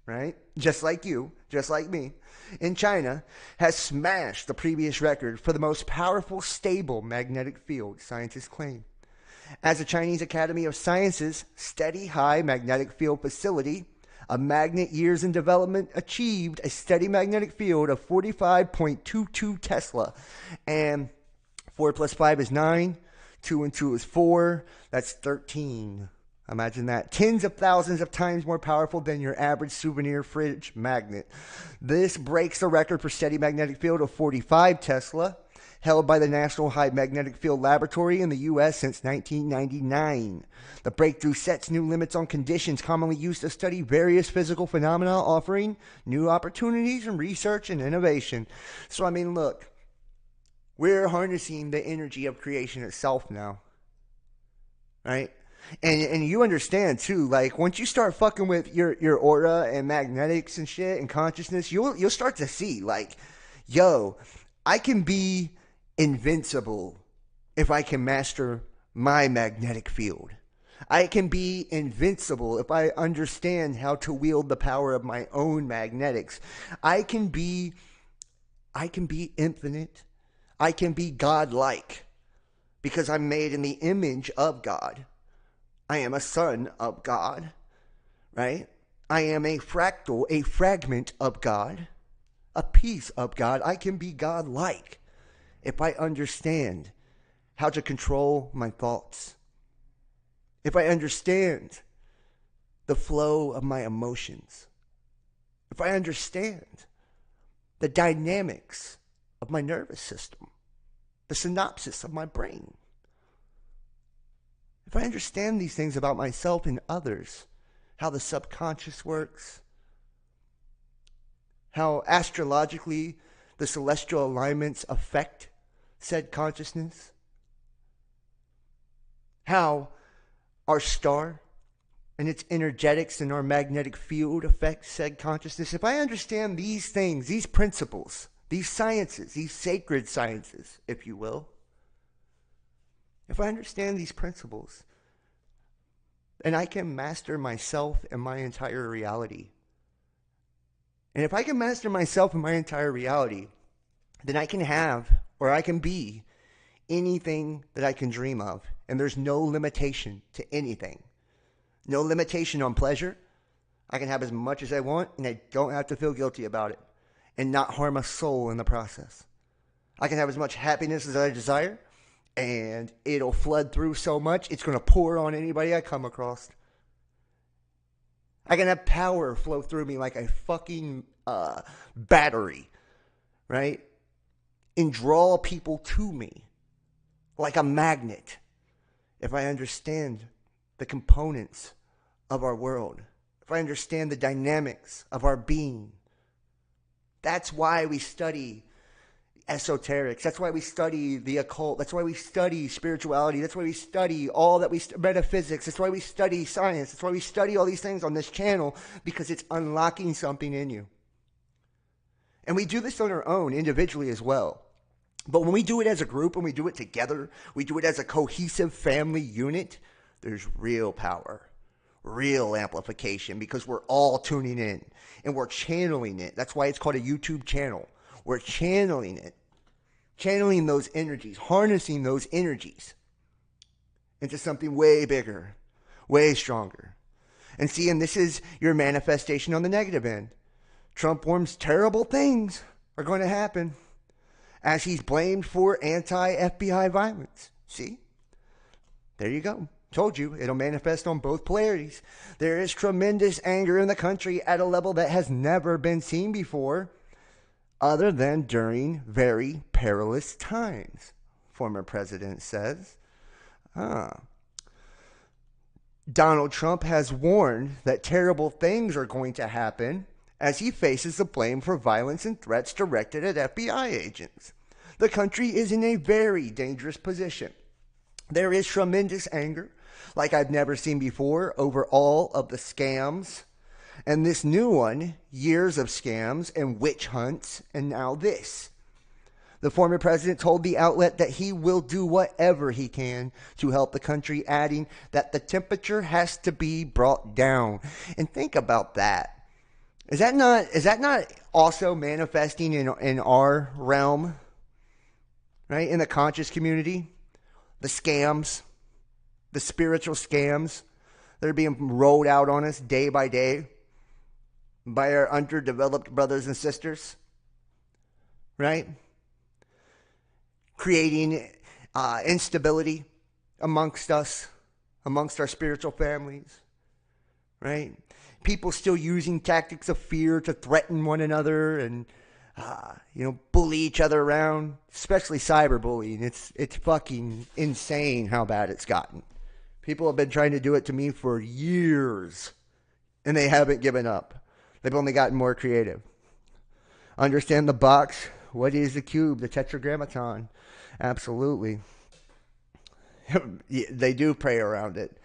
right? Just like you, just like me, in China, has smashed the previous record for the most powerful, stable magnetic field, scientists claim. As the Chinese Academy of Sciences Steady High Magnetic Field Facility, a magnet years in development achieved a steady magnetic field of 45.22 Tesla. And 4 plus 5 is 9. 2 and 2 is 4. That's 13. Imagine that. Tens of thousands of times more powerful than your average souvenir fridge magnet. This breaks the record for steady magnetic field of 45 Tesla, held by the National High Magnetic Field Laboratory in the U.S. since 1999. The breakthrough sets new limits on conditions commonly used to study various physical phenomena, offering new opportunities in research and innovation. So, I mean, look, we're harnessing the energy of creation itself now, right? And you understand too, like once you start fucking with your aura and magnetics and shit and consciousness, you'll start to see like, yo, I can be invincible if I can master my magnetic field. I can be invincible if I understand how to wield the power of my own magnetics. I can be infinite. I can be godlike because I'm made in the image of God. I am a son of God, right? I am a fractal, a fragment of God, a piece of God. I can be godlike if I understand how to control my thoughts. If I understand the flow of my emotions. If I understand the dynamics of my nervous system, the synapses of my brain. If I understand these things about myself and others, how the subconscious works, how astrologically the celestial alignments affect said consciousness, how our star and its energetics and our magnetic field affect said consciousness, if I understand these things, these principles, these sciences, these sacred sciences, if you will, if I understand these principles, then I can master myself and my entire reality. And if I can master myself and my entire reality, then I can have, or I can be, anything that I can dream of. And there's no limitation to anything. No limitation on pleasure. I can have as much as I want, and I don't have to feel guilty about it and not harm a soul in the process. I can have as much happiness as I desire, and it'll flood through so much, it's going to pour on anybody I come across. I can have power flow through me like a fucking battery, right? And draw people to me like a magnet if I understand the components of our world, if I understand the dynamics of our being. That's why we study esoterics. That's why we study the occult. That's why we study spirituality. That's why we study all that metaphysics. That's why we study science. That's why we study all these things on this channel, because it's unlocking something in you. And we do this on our own, individually as well. But when we do it as a group and we do it together, we do it as a cohesive family unit, there's real power, real amplification, because we're all tuning in and we're channeling it. That's why it's called a YouTube channel. We're channeling it, channeling those energies, harnessing those energies into something way bigger, way stronger. And see, and this is your manifestation on the negative end. Trump warns terrible things are going to happen as he's blamed for anti-FBI violence. See? There you go. Told you, it'll manifest on both polarities. There is tremendous anger in the country at a level that has never been seen before, other than during very perilous times, former president says. Donald Trump has warned that terrible things are going to happen as he faces the blame for violence and threats directed at FBI agents. The country is in a very dangerous position. There is tremendous anger, like I've never seen before, over all of the scams. And this new one, years of scams and witch hunts, and now this. The former president told the outlet that he will do whatever he can to help the country, adding that the temperature has to be brought down. And think about that. Is that not also manifesting in our realm? Right? In the conscious community? The scams, the spiritual scams that are being rolled out on us day by day by our underdeveloped brothers and sisters, right? Creating instability amongst us, amongst our spiritual families, right? People still using tactics of fear to threaten one another and bully each other around, especially cyberbullying. It's fucking insane how bad it's gotten. People have been trying to do it to me for years, and they haven't given up. They've only gotten more creative. Understand the box? What is the cube? The tetragrammaton? Absolutely. They do pray around it.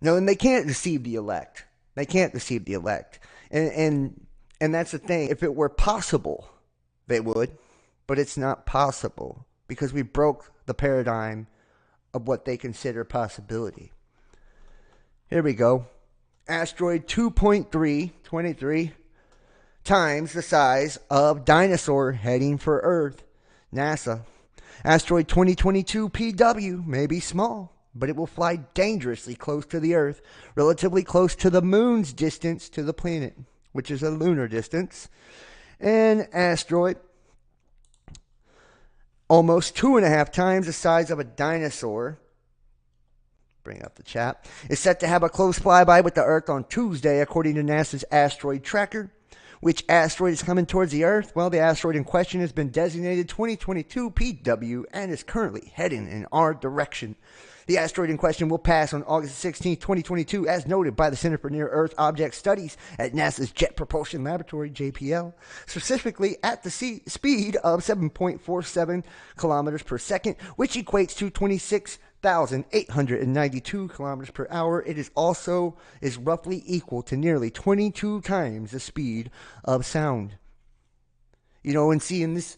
No, and they can't deceive the elect. They can't deceive the elect. And that's the thing. If it were possible, they would. But it's not possible because we broke the paradigm of what they consider possibility. Here we go. Asteroid 2.323 times the size of dinosaur heading for Earth. NASA. Asteroid 2022 PW may be small, but it will fly dangerously close to the Earth, relatively close to the moon's distance to the planet, which is a lunar distance. An asteroid almost 2.5 times the size of a dinosaur, bring up the chat, is set to have a close flyby with the Earth on Tuesday, according to NASA's asteroid tracker. Which asteroid is coming towards the Earth? Well, the asteroid in question has been designated 2022 PW and is currently heading in our direction. The asteroid in question will pass on August 16, 2022, as noted by the Center for Near-Earth Object Studies at NASA's Jet Propulsion Laboratory, JPL, specifically at the speed of 7.47 kilometers per second, which equates to 26,892 kilometers per hour. It is roughly equal to nearly 22 times the speed of sound. And seeing this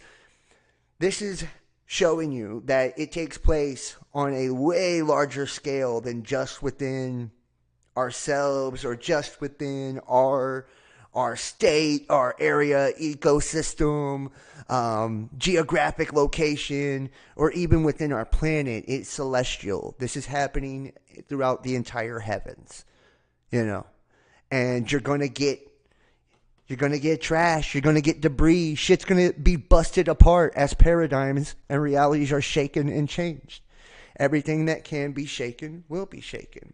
is showing you that it takes place on a way larger scale than just within ourselves or just within our our state, our area, ecosystem, geographic location, or even within our planet. It's celestial. This is happening throughout the entire heavens, you know. And you're going to get trash. You're going to get debris. Shit's going to be busted apart as paradigms and realities are shaken and changed. Everything that can be shaken will be shaken.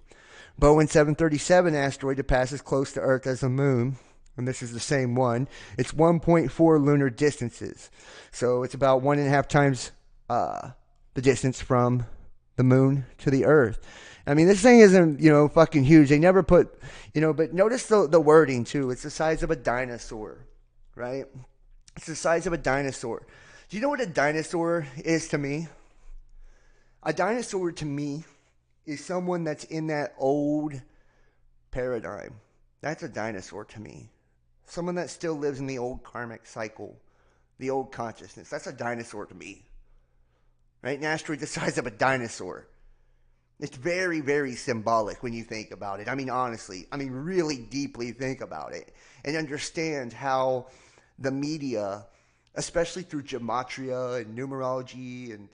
Bowen 737 asteroid that passes close to Earth as the moon, and this is the same one. It's 1.4 lunar distances. So it's about 1.5 times the distance from the moon to the Earth. I mean, this thing isn't, fucking huge. They never put, but notice the wording too. It's the size of a dinosaur, right? It's the size of a dinosaur. Do you know what a dinosaur is to me? A dinosaur to me is someone that's in that old paradigm. That's a dinosaur to me. Someone that still lives in the old karmic cycle, the old consciousness. That's a dinosaur to me. Right? An asteroid the size of a dinosaur. It's very, very symbolic when you think about it. I mean, honestly, really deeply think about it and understand how the media, especially through gematria and numerology and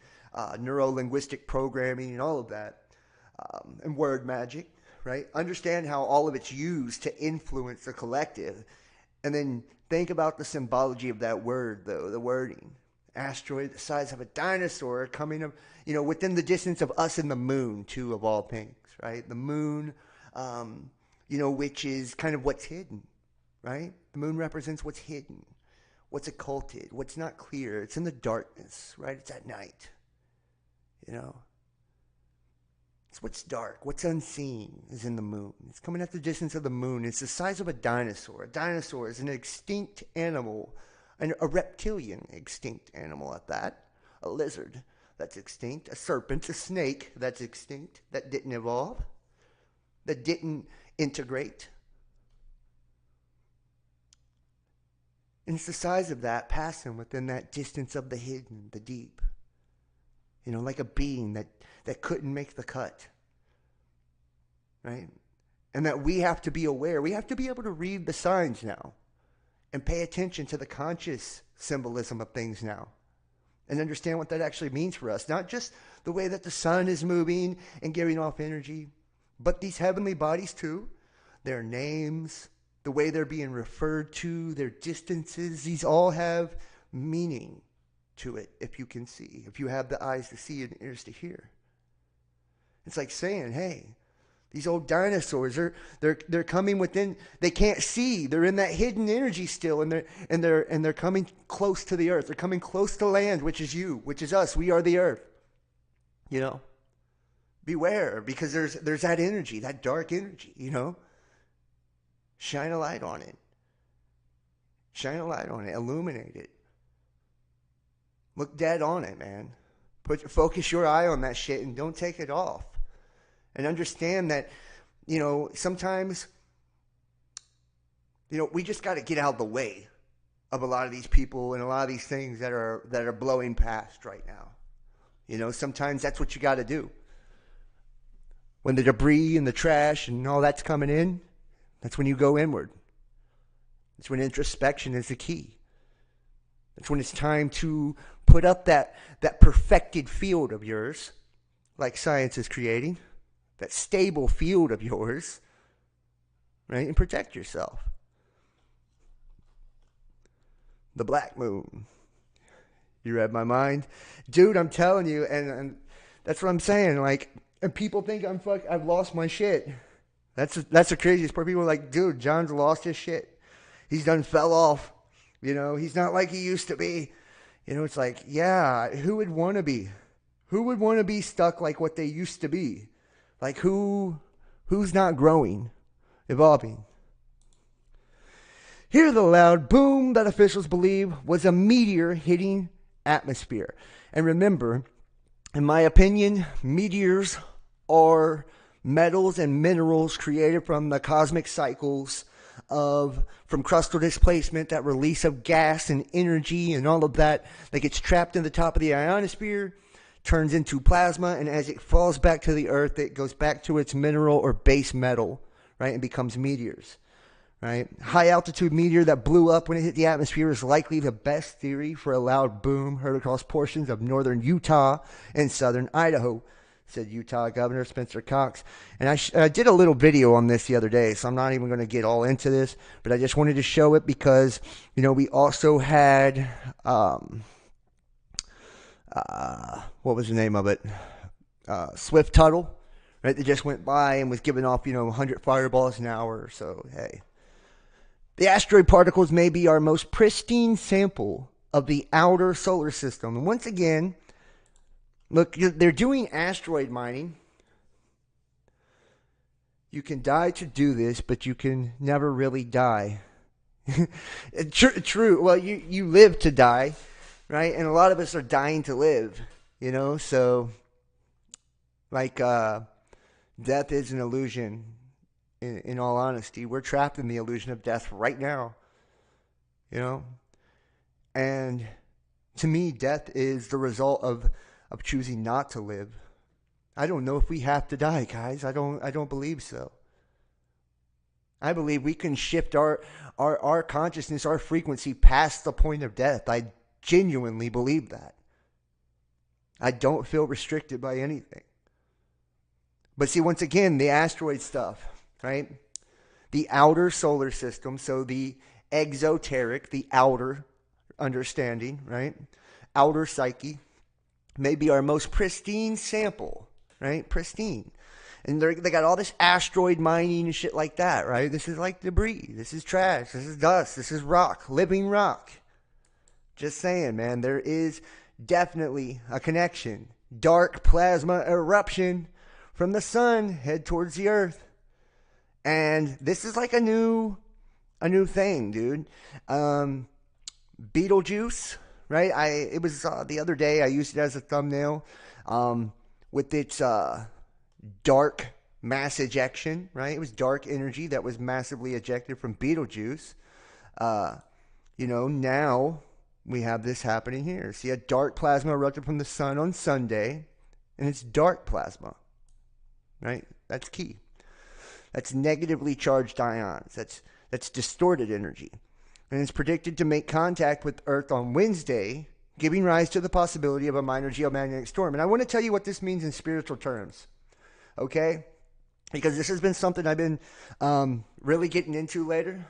neuro-linguistic programming and all of that, and word magic, right? Understand how all of it's used to influence the collective. And then think about the symbology of that word, though, the wording. Asteroid the size of a dinosaur coming up, within the distance of us and the moon, too, of all things, right? The moon, which is kind of what's hidden, right? The moon represents what's hidden, what's occulted, what's not clear. It's in the darkness, right? It's at night, It's what's dark, what's unseen is in the moon. It's coming at the distance of the moon. It's the size of a dinosaur. A dinosaur is an extinct animal, a reptilian extinct animal at that. A lizard that's extinct. A serpent, a snake that's extinct, that didn't evolve, that didn't integrate. And it's the size of that passing within that distance of the hidden, the deep. Like a being that couldn't make the cut. Right? And that we have to be aware. We have to be able to read the signs now and pay attention to the conscious symbolism of things now and understand what that actually means for us. Not just the way that the sun is moving and giving off energy, but these heavenly bodies too, their names, the way they're being referred to, their distances, these all have meaning to it if you can see, if you have the eyes to see and ears to hear. It's like saying, hey, these old dinosaurs, they're coming within. They can't see. They're in that hidden energy still, and they're coming close to the earth. They're coming close to land, which is you, which is us. We are the earth. Beware, because there's that energy, that dark energy. Shine a light on it. Shine a light on it. Illuminate it. Look dead on it, man. Focus your eye on that shit and don't take it off. And understand that, sometimes, we just got to get out of the way of a lot of these people and a lot of these things that are blowing past right now. Sometimes that's what you got to do. When the debris and the trash and all that's coming in, that's when you go inward. That's when introspection is the key. That's when it's time to put up that perfected field of yours, like science is creating, that stable field of yours, right? And protect yourself. The black moon. You read my mind? Dude, I'm telling you, and that's what I'm saying. Like, and people think I've lost my shit. That's the craziest part. People are like, dude, John's lost his shit. He's done fell off. He's not like he used to be. It's like, yeah, who would want to be? Who would want to be stuck like what they used to be? Like who's not growing, evolving? Hear the loud boom that officials believe was a meteor hitting atmosphere. And remember, in my opinion, meteors are metals and minerals created from the cosmic cycles from crustal displacement, that release of gas and energy and all of that gets trapped in the top of the ionosphere, turns into plasma, and as it falls back to the earth, it goes back to its mineral or base metal, right, and becomes meteors, right? High altitude meteor that blew up when it hit the atmosphere is likely the best theory for a loud boom heard across portions of northern Utah and southern Idaho, said Utah Governor Spencer Cox. And I did a little video on this the other day, so I'm not even going to get all into this, but I just wanted to show it because, we also had, what was the name of it? Swift Tuttle, right? That just went by and was giving off, 100 fireballs an hour. So, hey. The asteroid particles may be our most pristine sample of the outer solar system. And once again, look, they're doing asteroid mining. You can die to do this, but you can never really die. True. Well, you live to die, right? And a lot of us are dying to live, So, like, death is an illusion. In all honesty, we're trapped in the illusion of death right now, and to me, death is the result of choosing not to live. I don't know if we have to die, guys. I don't believe so. I believe we can shift our consciousness, our frequency past the point of death. I genuinely believe that. I don't feel restricted by anything. But see, once again, the asteroid stuff, right? The outer solar system, so the exoteric, the outer understanding, right? Outer psyche may be our most pristine sample, right? Pristine. And they got all this asteroid mining and shit like that, right? This is like debris. This is trash. This is dust. This is rock. Living rock. Just saying, man. There is definitely a connection. Dark plasma eruption from the sun head towards the earth. And this is like a new thing, dude. Beetlejuice, right? It was the other day. I used it as a thumbnail with its dark mass ejection, right? It was dark energy that was massively ejected from Beetlejuice. Now we have this happening here. See, a dark plasma erupted from the sun on Sunday, and it's dark plasma, right? That's key. That's negatively charged ions. That's distorted energy. And it's predicted to make contact with Earth on Wednesday, giving rise to the possibility of a minor geomagnetic storm. And I want to tell you what this means in spiritual terms, okay? Because this has been something I've been really getting into later.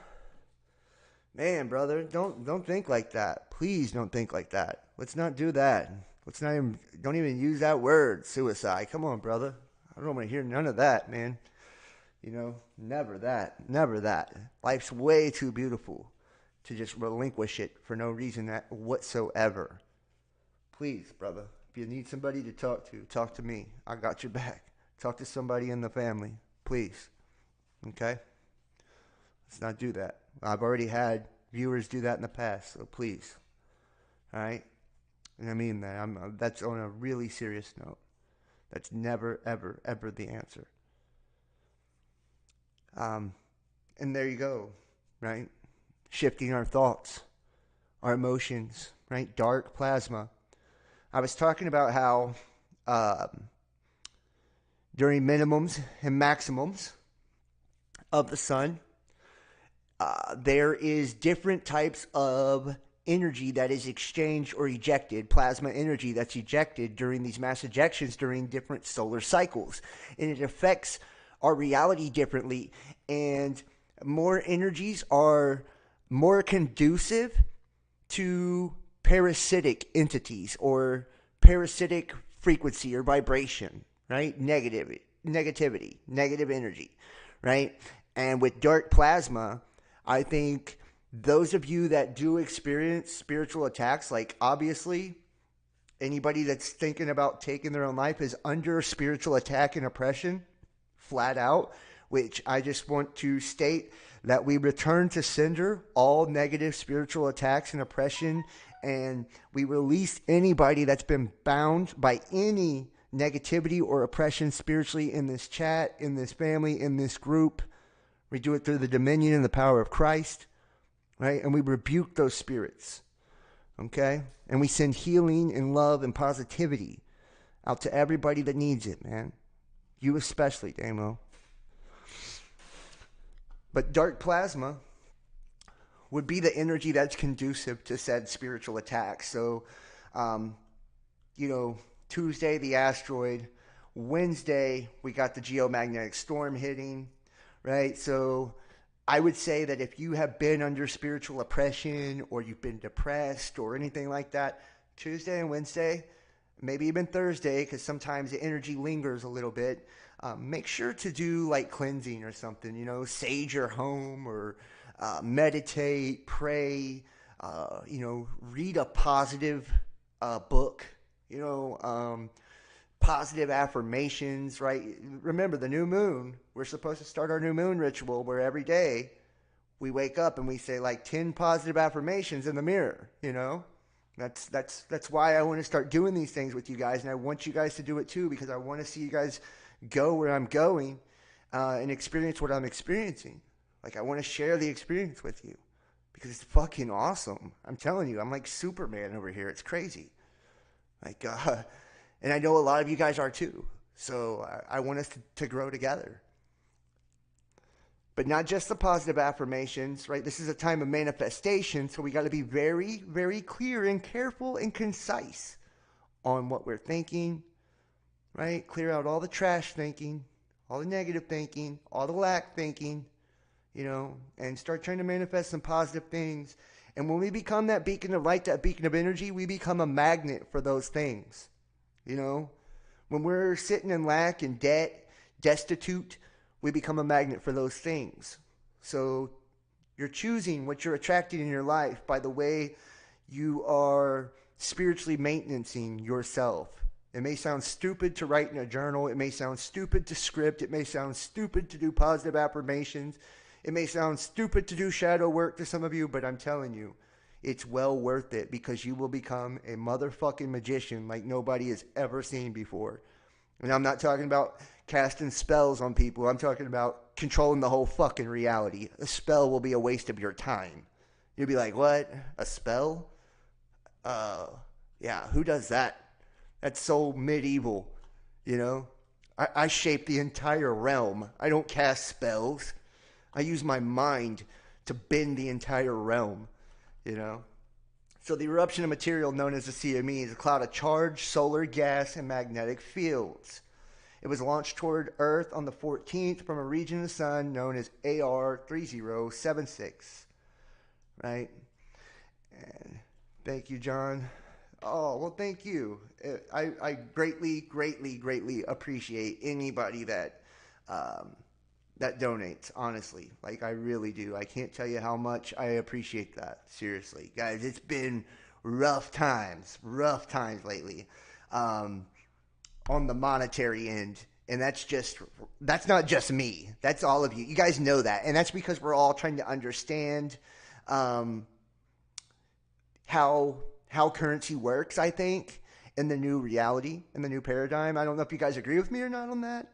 Man, brother, don't think like that. Please don't think like that. Let's not do that. Don't even use that word, suicide. Come on, brother. I don't want to hear none of that, man. Never that. Never that. Life's way too beautiful to just relinquish it for no reason whatsoever. Please, brother, if you need somebody to talk to me. I got your back. Talk to somebody in the family, please. Okay? Let's not do that. I've already had viewers do that in the past, so please. All right? And I mean that. That's on a really serious note. That's never, ever, ever the answer. And there you go, right? Shifting our thoughts, our emotions, right? Dark plasma. I was talking about how during minimums and maximums of the sun, there is different types of energy that is exchanged or ejected, plasma energy that's ejected during these mass ejections during different solar cycles. And it affects our reality differently, and more energies are more conducive to parasitic entities or parasitic frequency or vibration, right? Negativity, negative energy, right? And with dark plasma, I think those of you that do experience spiritual attacks, like obviously anybody that's thinking about taking their own life is under spiritual attack and oppression, flat out, which I just want to state that we return to sender all negative spiritual attacks and oppression, and we release anybody that's been bound by any negativity or oppression spiritually in this chat, in this family, in this group. We do it through the dominion and the power of Christ, right? And we rebuke those spirits, okay? And we send healing and love and positivity out to everybody that needs it, man. You especially, Damo. But dark plasma would be the energy that's conducive to said spiritual attacks. So, um, Tuesday, the asteroid. Wednesday, we got the geomagnetic storm hitting, right? So I would say that if you have been under spiritual oppression or you've been depressed or anything like that, Tuesday and Wednesday, maybe even Thursday, because sometimes the energy lingers a little bit, make sure to do like cleansing or something, sage your home or meditate, pray, read a positive book, positive affirmations, right? Remember the new moon, we're supposed to start our new moon ritual where every day we wake up and we say like 10 positive affirmations in the mirror, That's why I want to start doing these things with you guys, and I want you guys to do it too, because I want to see you guys go where I'm going and experience what I'm experiencing. Like, I want to share the experience with you because it's fucking awesome. I'm telling you, I'm like Superman over here. It's crazy. Like, and I know a lot of you guys are too. So I want us to grow together. But not just the positive affirmations, right? This is a time of manifestation, so we got to be very, very clear and careful and concise on what we're thinking, right? Clear out all the trash thinking, all the negative thinking, all the lack thinking, and start trying to manifest some positive things. And when we become that beacon of light, that beacon of energy, we become a magnet for those things. When we're sitting in lack and debt, destitute, we become a magnet for those things. So you're choosing what you're attracting in your life by the way you are spiritually maintaining yourself. It may sound stupid to write in a journal. It may sound stupid to script. It may sound stupid to do positive affirmations. It may sound stupid to do shadow work to some of you, but I'm telling you, it's well worth it because you will become a motherfucking magician like nobody has ever seen before. And I'm not talking about casting spells on people. I'm talking about controlling the whole fucking reality. A spell will be a waste of your time. You'll be like, what? A spell? Yeah, who does that? That's so medieval, I shape the entire realm. I don't cast spells. I use my mind to bend the entire realm, So the eruption of material known as the CME is a cloud of charged solar gas and magnetic fields. It was launched toward Earth on the 14th from a region of the sun known as AR 3076, right? And thank you, John. Oh, well, thank you. I greatly, greatly, greatly appreciate anybody that that donates, honestly. Like, I really do. I can't tell you how much I appreciate that. Seriously. Guys, it's been rough times lately on the monetary end. And that's not just me. That's all of you. You guys know that. And that's because we're all trying to understand how currency works, I think, in the new reality, in the new paradigm. I don't know if you guys agree with me or not on that,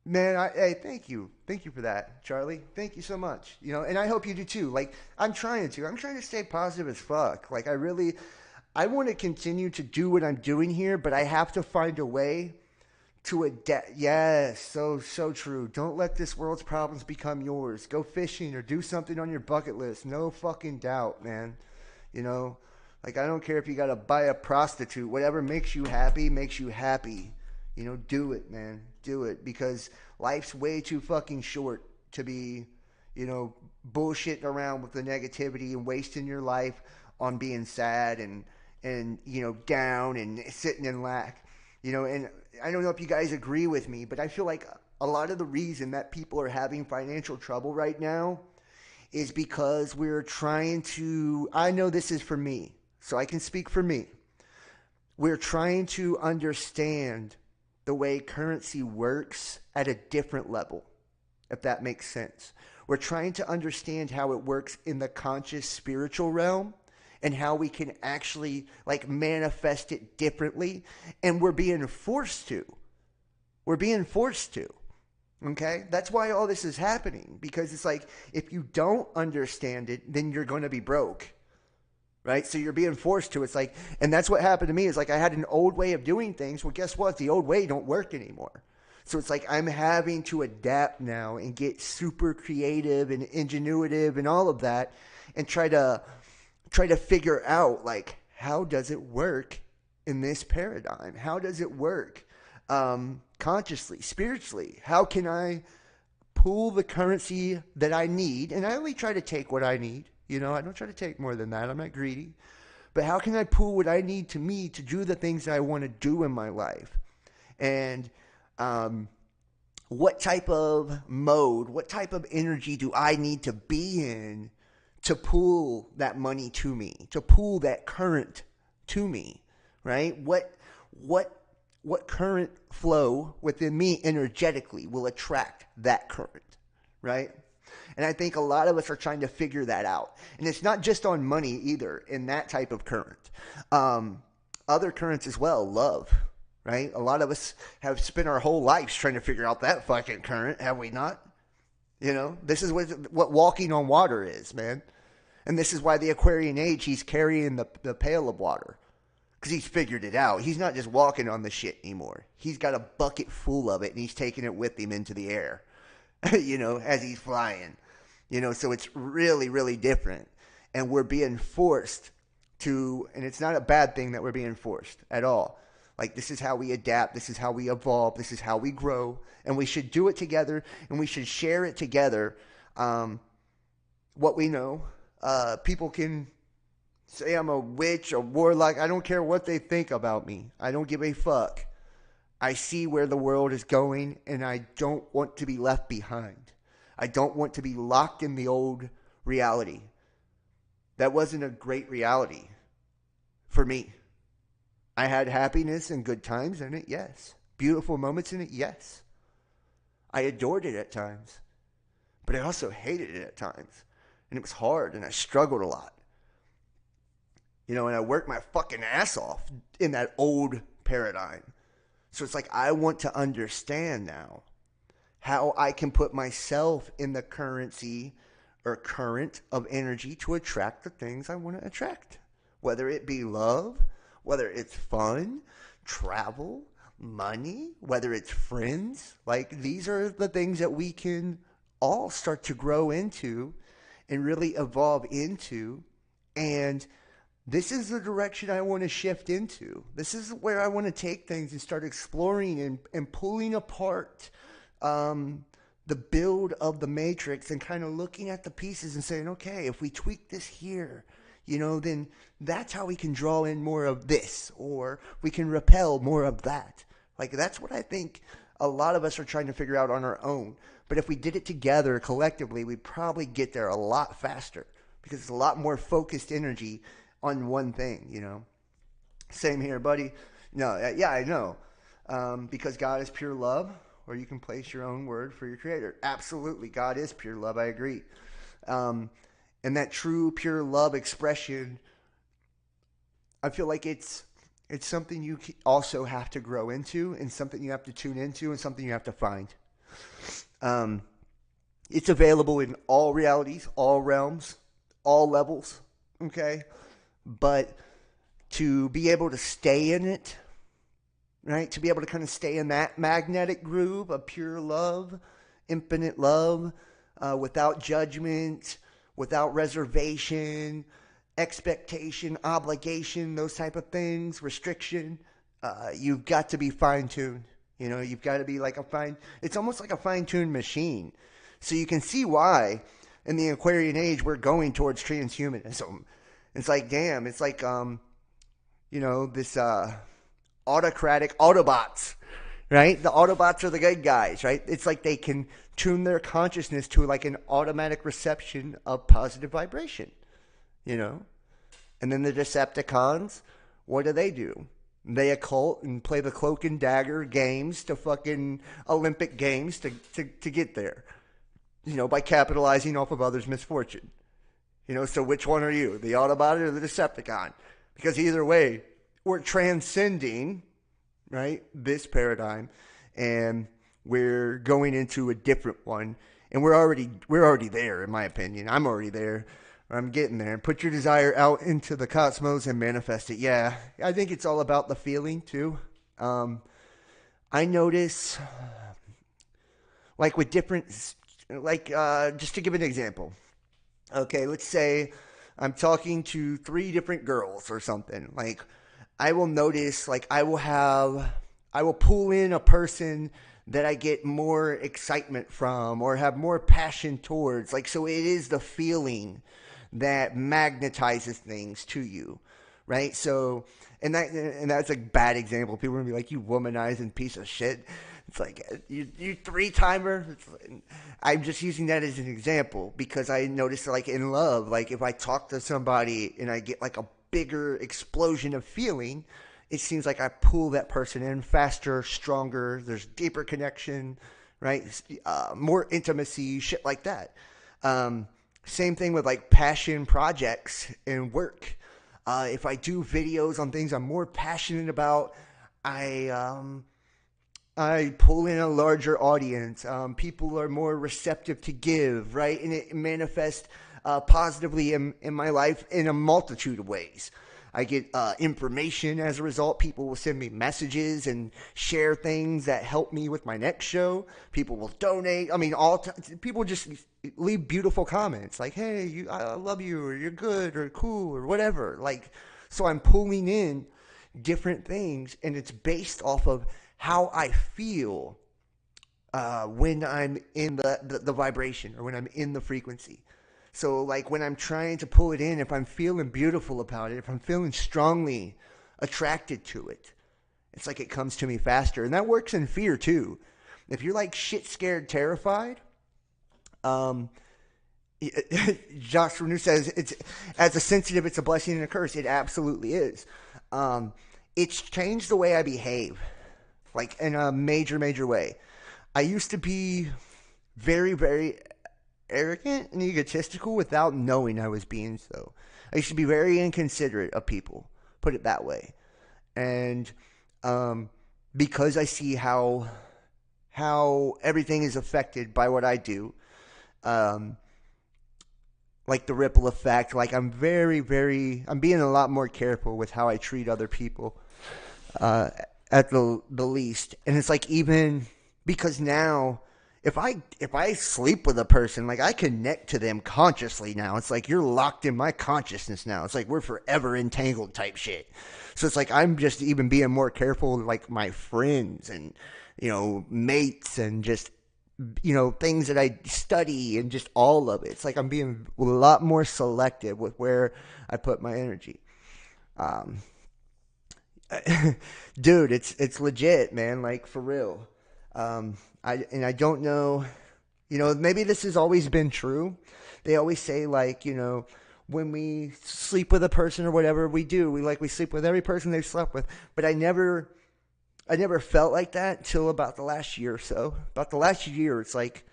Man, hey, thank you. Thank you for that, Charlie. Thank you so much. And I hope you do too. Like, I'm trying to stay positive as fuck. Like, I want to continue to do what I'm doing here, but I have to find a way to adapt. Yes, so true. Don't let this world's problems become yours. Go fishing or do something on your bucket list. No fucking doubt, man. Like, I don't care if you got to buy a prostitute. Whatever makes you happy. Do it, man. Do it, because life's way too fucking short to be, bullshitting around with the negativity and wasting your life on being sad and down and sitting in lack. And I don't know if you guys agree with me, but I feel like a lot of the reason that people are having financial trouble right now is because we're trying to, I know this is for me, so I can speak for me. We're trying to understand the way currency works at a different level, if that makes sense. We're trying to understand how it works in the conscious spiritual realm and how we can actually manifest it differently. And we're being forced to. Okay? That's why all this is happening, because it's like, if you don't understand it, then you're going to be broke. Right? So you're being forced to. It's like, and that's what happened to me. Is like, I had an old way of doing things. Well, guess what? The old way don't work anymore. So it's like I'm having to adapt now and get super creative and ingenuitive and all of that, and try to figure out, like, how does it work in this paradigm? How does it work consciously, spiritually? How can I pull the currency that I need? And I only try to take what I need. I don't try to take more than that. I'm not greedy. But how can I pull what I need to me to do the things that I want to do in my life? And what type of mode, what type of energy do I need to be in to pull that money to me, to pull that current to me, right? What current flow within me energetically will attract that current, right? And I think a lot of us are trying to figure that out. And it's not just on money either in that type of current. Other currents as well, love, right? A lot of us have spent our whole lives trying to figure out that fucking current, have we not? This is what walking on water is, man. And this is why the Aquarian age, he's carrying the pail of water. Because he's figured it out. He's not just walking on the shit anymore. He's got a bucket full of it, and he's taking it with him into the air, as he's flying. So it's really, really different. And we're being forced to, and it's not a bad thing that we're being forced at all. Like, this is how we adapt. This is how we evolve. This is how we grow. And we should do it together, and we should share it together. What we know. People can say I'm a witch, a warlock. I don't care what they think about me. I don't give a fuck. I see where the world is going, and I don't want to be left behind. I don't want to be locked in the old reality. That wasn't a great reality for me. I had happiness and good times in it, yes. Beautiful moments in it, yes. I adored it at times, but I also hated it at times. And it was hard, and I struggled a lot. And I worked my fucking ass off in that old paradigm. So it's like, I want to understand now how I can put myself in the currency or current of energy to attract the things I want to attract. Whether it be love, whether it's fun, travel, money, whether it's friends. Like, these are the things that we can all start to grow into and really evolve into. And this is the direction I want to shift into. This is where I want to take things and start exploring and pulling apart the build of the matrix and kind of looking at the pieces and saying, okay, if we tweak this here, then that's how we can draw in more of this, or we can repel more of that. Like, that's what I think a lot of us are trying to figure out on our own. But if we did it together collectively, we'd probably get there a lot faster, because it's a lot more focused energy on one thing, Same here, buddy. No, yeah, I know. Because God is pure love, or you can place your own word for your creator. Absolutely, God is pure love. I agree. And that true, pure love expression, I feel like it's something you also have to grow into, and something you have to tune into, and something you have to find. It's available in all realities, all realms, all levels, okay? But to be able to stay in it, right? To be able to kind of stay in that magnetic groove of pure love, infinite love, without judgment, without reservation, expectation, obligation, those type of things, restriction, you've got to be fine-tuned. You've got to be like it's almost like a fine-tuned machine. So you can see why in the Aquarian age we're going towards transhumanism. It's like, damn, it's like, this autocratic Autobots, right? The Autobots are the good guys, right? It's like they can tune their consciousness to like an automatic reception of positive vibration, And then the Decepticons, what do? They occult and play the cloak and dagger games to fucking Olympic games to get there, by capitalizing off of others' misfortune. So which one are you, the Autobot or the Decepticon? Because either way, we're transcending, right, this paradigm, and we're going into a different one, and we're already there, in my opinion. I'm already there. I'm getting there. Put your desire out into the cosmos and manifest it. Yeah, I think it's all about the feeling too. I notice like with different, just to give an example. Okay, let's say I'm talking to three different girls or something. Like, I will notice, like, I will pull in a person that I get more excitement from or have more passion towards. Like, so it is the feeling that magnetizes things to you, right? So, and that's a bad example. People are gonna be like, "You womanizing piece of shit." It's like you three timer. I'm just using that as an example because I noticed, like in love, like if I talk to somebody and I get like a bigger explosion of feeling, it seems like I pull that person in faster, stronger. There's deeper connection, right? More intimacy, shit like that. Same thing with like passion projects and work. If I do videos on things I'm more passionate about, I I pull in a larger audience. People are more receptive to give, right? And it manifests positively in my life in a multitude of ways. I get information as a result. People will send me messages and share things that help me with my next show. People will donate. I mean, people just leave beautiful comments like, "Hey, I love you," or "You're good," or "Cool," or whatever. Like, so I'm pulling in different things, and it's based off of how I feel when I'm in the vibration or when I'm in the frequency. So, like, when I'm trying to pull it in, if I'm feeling beautiful about it, if I'm feeling strongly attracted to it, it's like it comes to me faster. And that works in fear, too. If you're, like, shit scared, terrified, um, Josh Renew says, it's as a sensitive, it's a blessing and a curse. It absolutely is. It's changed the way I behave, like, in a major, major way. I used to be very, very arrogant and egotistical without knowing I was being so. I used to be very inconsiderate of people, put it that way. And because I see how everything is affected by what I do, um, like the ripple effect, like I'm being a lot more careful with how I treat other people, uh, at the least. And it's like, even because now if I sleep with a person, like I connect to them consciously now. It's like you're locked in my consciousness now. It's like we're forever entangled type shit. So it's like I'm just even being more careful, like my friends and mates and just things that I study and just all of it. It's like I'm being a lot more selective with where I put my energy. Um, Dude, it's legit, man. Like for real. I don't know. Maybe this has always been true. They always say, like, when we sleep with a person or whatever we do, we sleep with every person they've slept with. But I never felt like that till about the last year or so. About the last year, it's like,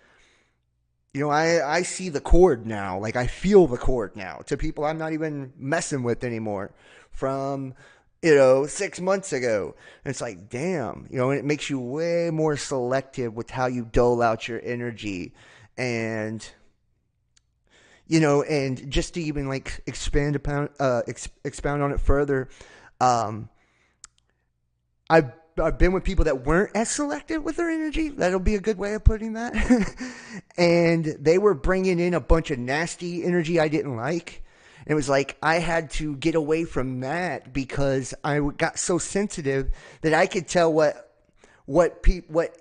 I see the cord now. Like I feel the cord now to people I'm not even messing with anymore from 6 months ago. And it's like, damn, and it makes you way more selective with how you dole out your energy. And, and just to even like expound on it further, um, I've been with people that weren't as selective with their energy. That'll be a good way of putting that. And they were bringing in a bunch of nasty energy I didn't like. And it was like I had to get away from that because I got so sensitive that I could tell what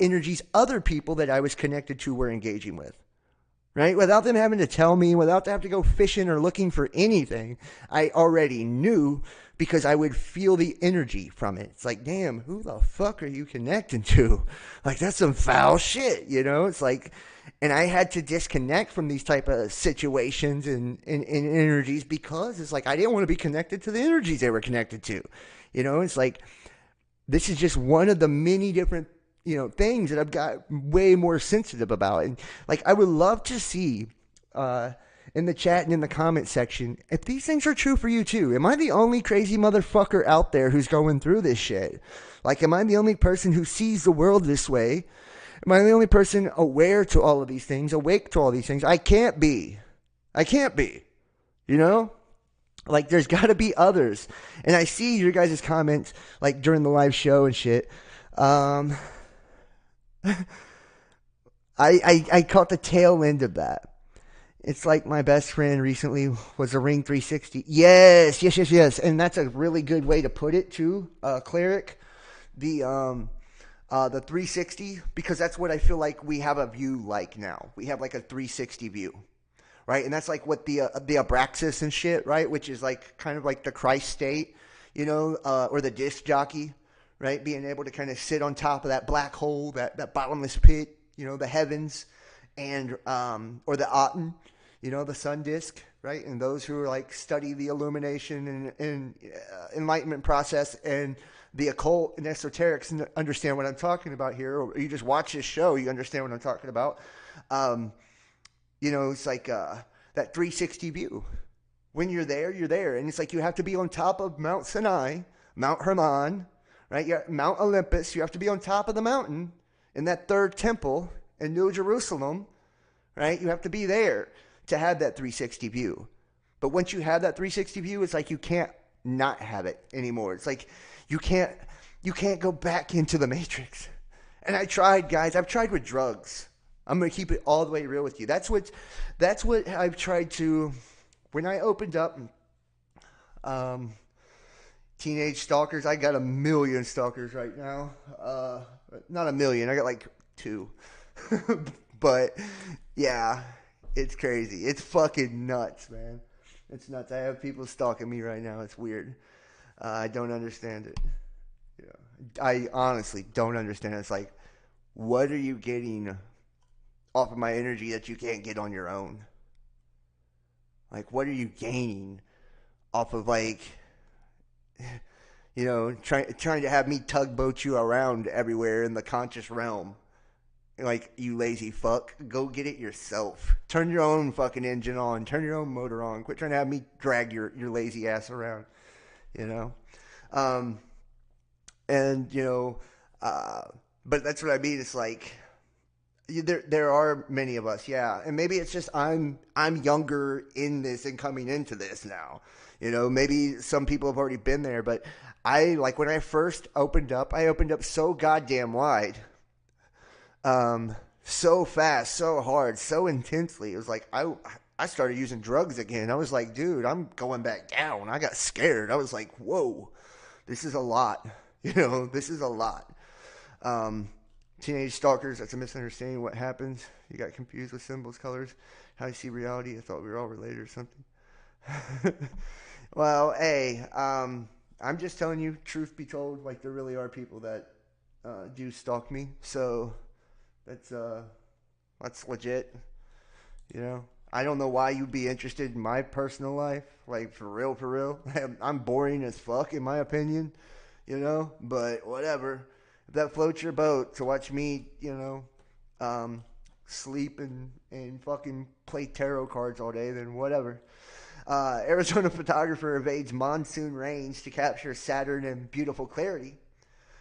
energies other people that I was connected to were engaging with. Right? Without them having to tell me, without them having to go fishing or looking for anything, I already knew because I would feel the energy from it. It's like, damn, who the fuck are you connecting to? Like, that's some foul shit, It's like, and I had to disconnect from these type of situations and energies because it's like I didn't want to be connected to the energies they were connected to. It's like this is just one of the many different things that I've got way more sensitive about. And like I would love to see in the chat and in the comment section if these things are true for you too. Am I the only crazy motherfucker out there who's going through this shit? Like, am I the only person who sees the world this way? Am I the only person aware to all of these things, awake to all these things? I can't be. Like, there's got to be others. And I see your guys' comments, like, during the live show and shit. I caught the tail end of that. It's like my best friend recently was a Ring 360. Yes, yes, yes, yes. And that's a really good way to put it too, cleric. The 360, because that's what I feel like we have a view like now. We have like a 360 view, right? And that's like what the Abraxas and shit, right? Which is like kind of like the Christ state, or the disc jockey, right? Being able to kind of sit on top of that black hole, that bottomless pit, the heavens, and or the Aten, the sun disk, right? And those who are like study the illumination and enlightenment process and the occult and esoterics and understand what I'm talking about here, or you just watch this show, you understand what I'm talking about. It's like that 360 view. When you're there, you're there. And it's like you have to be on top of Mount Sinai, Mount Hermon, right? Mount Olympus. You have to be on top of the mountain in that third temple in New Jerusalem, right? You have to be there to have that 360 view. But once you have that 360 view, it's like you can't not have it anymore. It's like you can't go back into the matrix. And I tried, guys. I've tried with drugs. I'm gonna keep it all the way real with you. That's what I've tried to. When I opened up, teenage stalkers. I got 1 million stalkers right now. Not 1 million. I got like 2. But yeah, it's crazy. It's fucking nuts, man. It's nuts. I have people stalking me right now. It's weird. I don't understand it. I honestly don't understand. It's like, what are you getting off of my energy that you can't get on your own? Like, what are you gaining off of, like, trying to have me tugboat you around everywhere in the conscious realm? Like, you lazy fuck, go get it yourself. Turn your own fucking engine on. Turn your own motor on. Quit trying to have me drag your lazy ass around. And but that's what I mean. It's like there are many of us, yeah, and maybe it's just I'm younger in this and coming into this now. Maybe some people have already been there, but I like when I first opened up. I opened up so goddamn wide, so fast, so hard, so intensely. It was like I started using drugs again. I was like, dude, I'm going back down. I got scared. I was like, whoa, this is a lot. This is a lot. Teenage stalkers, that's a misunderstanding. What happens? You got confused with symbols, colors, how you see reality. I thought we were all related or something. Well, hey, I'm just telling you, truth be told, like there really are people that do stalk me. So that's legit. I don't know why you'd be interested in my personal life. Like, for real. I'm boring as fuck, in my opinion. But whatever. If that floats your boat to watch me, sleep and fucking play tarot cards all day, then whatever. Arizona photographer evades monsoon rains to capture Saturn in beautiful clarity.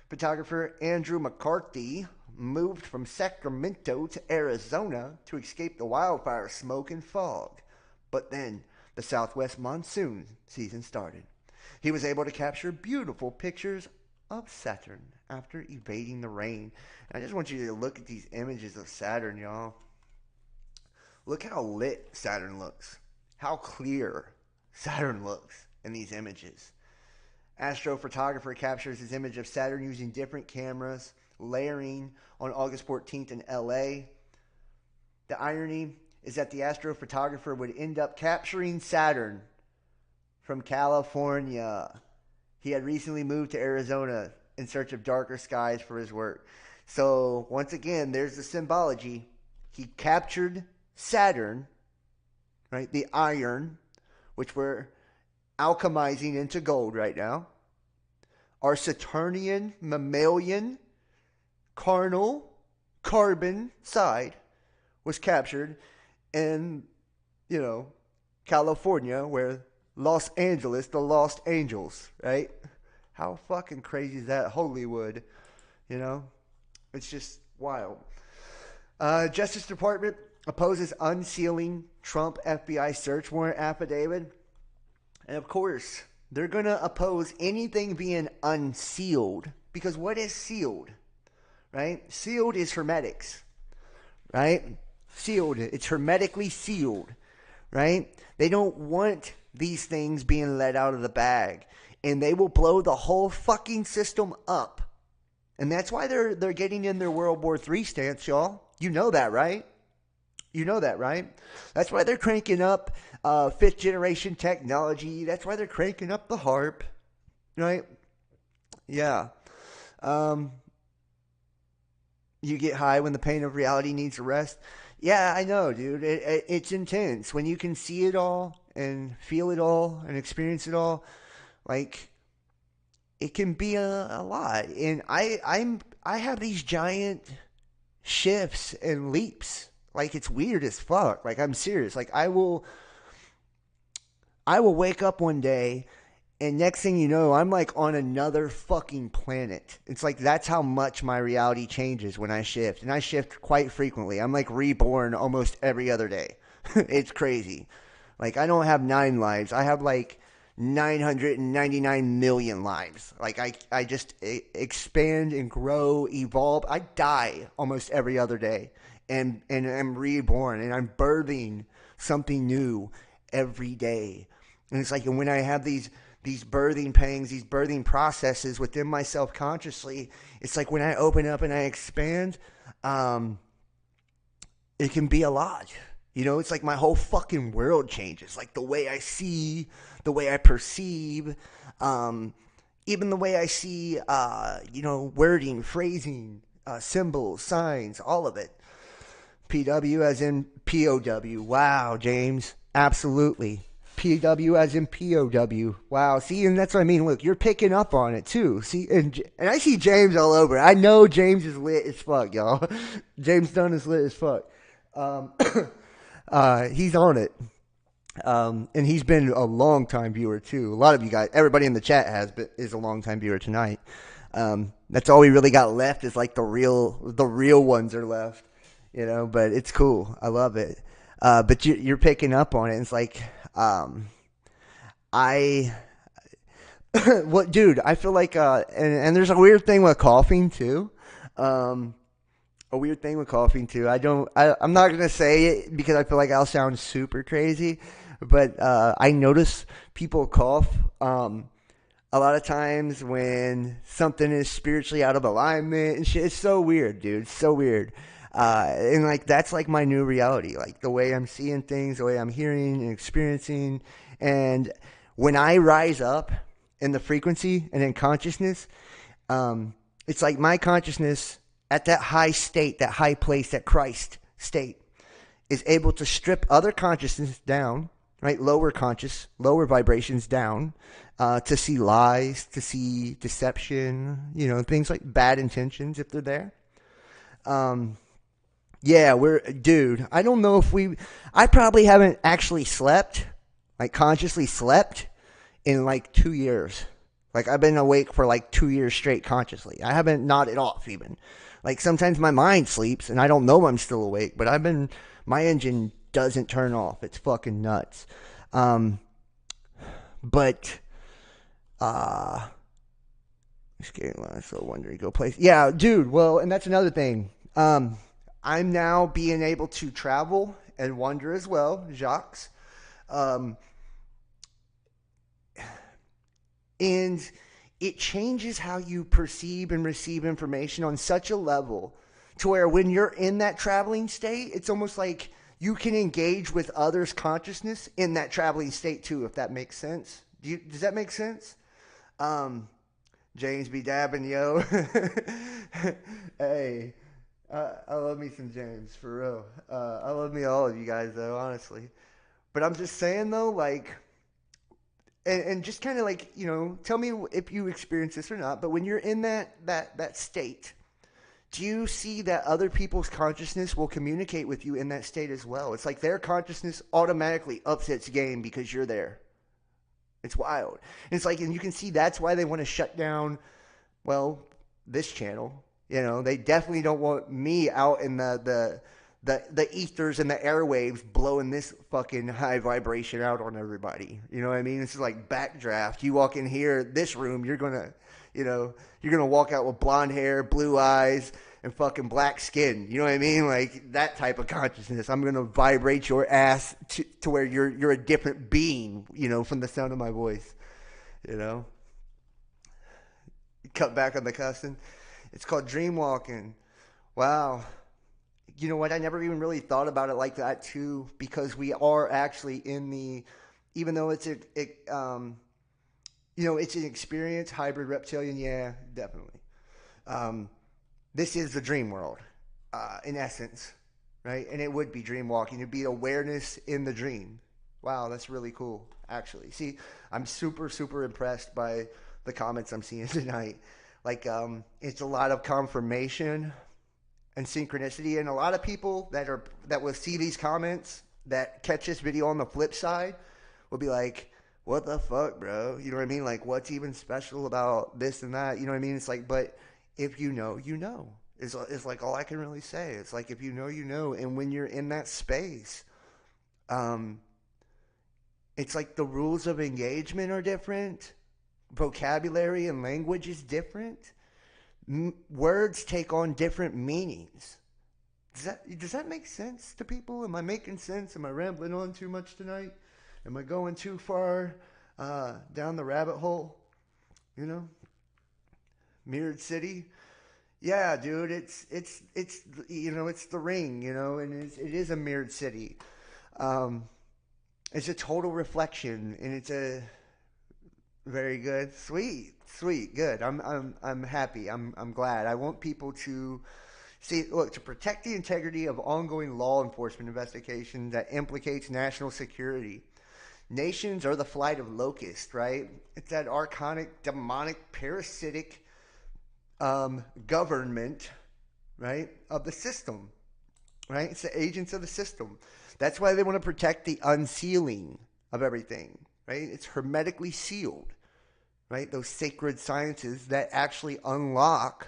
Photographer Andrew McCarthy moved from Sacramento to Arizona to escape the wildfire smoke and fog. But then the southwest monsoon season started. He was able to capture beautiful pictures of Saturn after evading the rain. And I just want you to look at these images of Saturn, y'all. Look how lit Saturn looks. How clear Saturn looks in these images. Astrophotographer captures his image of Saturn using different cameras, layering on August 14th in LA. The irony is that the astrophotographer would end up capturing Saturn from California. He had recently moved to Arizona in search of darker skies for his work. So, once again, there's the symbology. He captured Saturn, right? The iron, which we're alchemizing into gold right now. Our Saturnian, mammalian, carnal, carbon side was captured in, California, where Los Angeles, the Lost Angels, right? How fucking crazy is that? Hollywood, It's just wild. Justice Department opposes unsealing Trump FBI search warrant affidavit. And of course, they're going to oppose anything being unsealed. Because what is sealed? Right? Sealed is hermetics. right? Sealed. It's hermetically sealed, right? They don't want these things being let out of the bag, and they will blow the whole fucking system up. And that's why they're getting in their World War III stance, y'all. You know that, right? You know that, right? That's why they're cranking up fifth generation technology. That's why they're cranking up the harp, right? Yeah. Um, you get high when the pain of reality needs a rest. Yeah, I know, dude. It's intense when you can see it all and feel it all and experience it all. Like, it can be a lot. And I have these giant shifts and leaps. Like, it's weird as fuck. Like, I'm serious. Like, I will wake up one day, and next thing you know, I'm like on another fucking planet. It's like that's how much my reality changes when I shift. And I shift quite frequently. I'm like reborn almost every other day. It's crazy. Like, I don't have 9 lives. I have like 999 million lives. Like, I just expand and grow, evolve. I die almost every other day. And I'm reborn, and I'm birthing something new every day. And it's like, and when I have these birthing pangs, these birthing processes within myself consciously, it's like when I open up and I expand, it can be a lot. You know, it's like my whole fucking world changes. Like the way I see, the way I perceive, even the way I see, wording, phrasing, symbols, signs, all of it. PW as in POW. Wow, James. Absolutely. PW as in POW. Wow. See, and that's what I mean. Look, you're picking up on it too. See, and I see James all over. I know James is lit as fuck, y'all. James Dunn is lit as fuck. He's on it. And he's been a long time viewer too. A lot of you guys, everybody in the chat is a long time viewer tonight. That's all we really got left is like the real ones are left. You know, but it's cool. I love it. But you're picking up on it. It's like, what, dude? I feel like, and there's a weird thing with coughing too. I'm not gonna say it because I feel like I'll sound super crazy. But I notice people cough. A lot of times when something is spiritually out of alignment and shit. It's so weird, dude. It's so weird. And like that's like my new reality, like the way I'm seeing things, the way I'm hearing and experiencing. And when I rise up in the frequency and in consciousness, it's like my consciousness at that high state, that high place, that Christ state, is able to strip other consciousness down, right? Lower vibrations down, to see lies, to see deception, things like bad intentions if they're there. Yeah, dude, I don't know I probably haven't actually slept, like consciously slept in like 2 years. Like I've been awake for like 2 years straight consciously. I haven't nodded off even. Like sometimes my mind sleeps and I don't know I'm still awake, but my engine doesn't turn off. It's fucking nuts. Escape line, so wonder to go place. Yeah, dude. Well, and that's another thing. I'm now being able to travel and wander as well, Jacques. And it changes how you perceive and receive information on such a level to where when you're in that traveling state, it's almost like you can engage with others' consciousness in that traveling state too, if that makes sense. Does that make sense? James be dabbing, yo. Hey. I love me some James, for real. I love me all of you guys, though, honestly. But I'm just saying, though, like, and just kind of like, tell me if you experience this or not. But when you're in that state, do you see that other people's consciousness will communicate with you in that state as well? It's like their consciousness automatically ups its game because you're there. It's wild. And it's like, and you can see that's why they want to shut down, well, this channel. They definitely don't want me out in the ethers and the airwaves blowing this fucking high vibration out on everybody. You know what I mean? This is like backdraft. You walk in here, this room, you're gonna walk out with blonde hair, blue eyes, and fucking black skin. You know what I mean? Like that type of consciousness. I'm gonna vibrate your ass to where you're a different being. You know, from the sound of my voice. You know. Cut back on the cussing. It's called dream walking. Wow. You know what? I never even really thought about it like that too, because we are actually in the, even though it's it's an experience, hybrid reptilian. Yeah, definitely. Um, this is the dream world, in essence, right? And it would be dream walking. It'd be awareness in the dream. Wow, that's really cool. Actually, see, I'm super super impressed by the comments I'm seeing tonight. Like, it's a lot of confirmation and synchronicity, and a lot of people that will see these comments that catch this video on the flip side will be like, what the fuck, bro? You know what I mean? Like, what's even special about this and that? You know what I mean? It's like, but if you know, you know. It's like all I can really say. It's like, if you know, you know. And when you're in that space, it's like the rules of engagement are different. Vocabulary and language is different. Words take on different meanings. Does that make sense to people? Am I making sense? Am I rambling on too much tonight? Am I going too far down the rabbit hole? You know, mirrored city. Yeah, dude, it's it's the ring, and it is a mirrored city. Um, it's a total reflection, and it's a very good, sweet, good. I'm happy. I'm glad. I want people to see, look, to protect the integrity of ongoing law enforcement investigation that implicates national security. Nations are the flight of locusts, right? It's that archonic, demonic, parasitic government, right, of the system, right? It's the agents of the system. That's why they want to protect the unsealing of everything, right? It's hermetically sealed, right? Those sacred sciences that actually unlock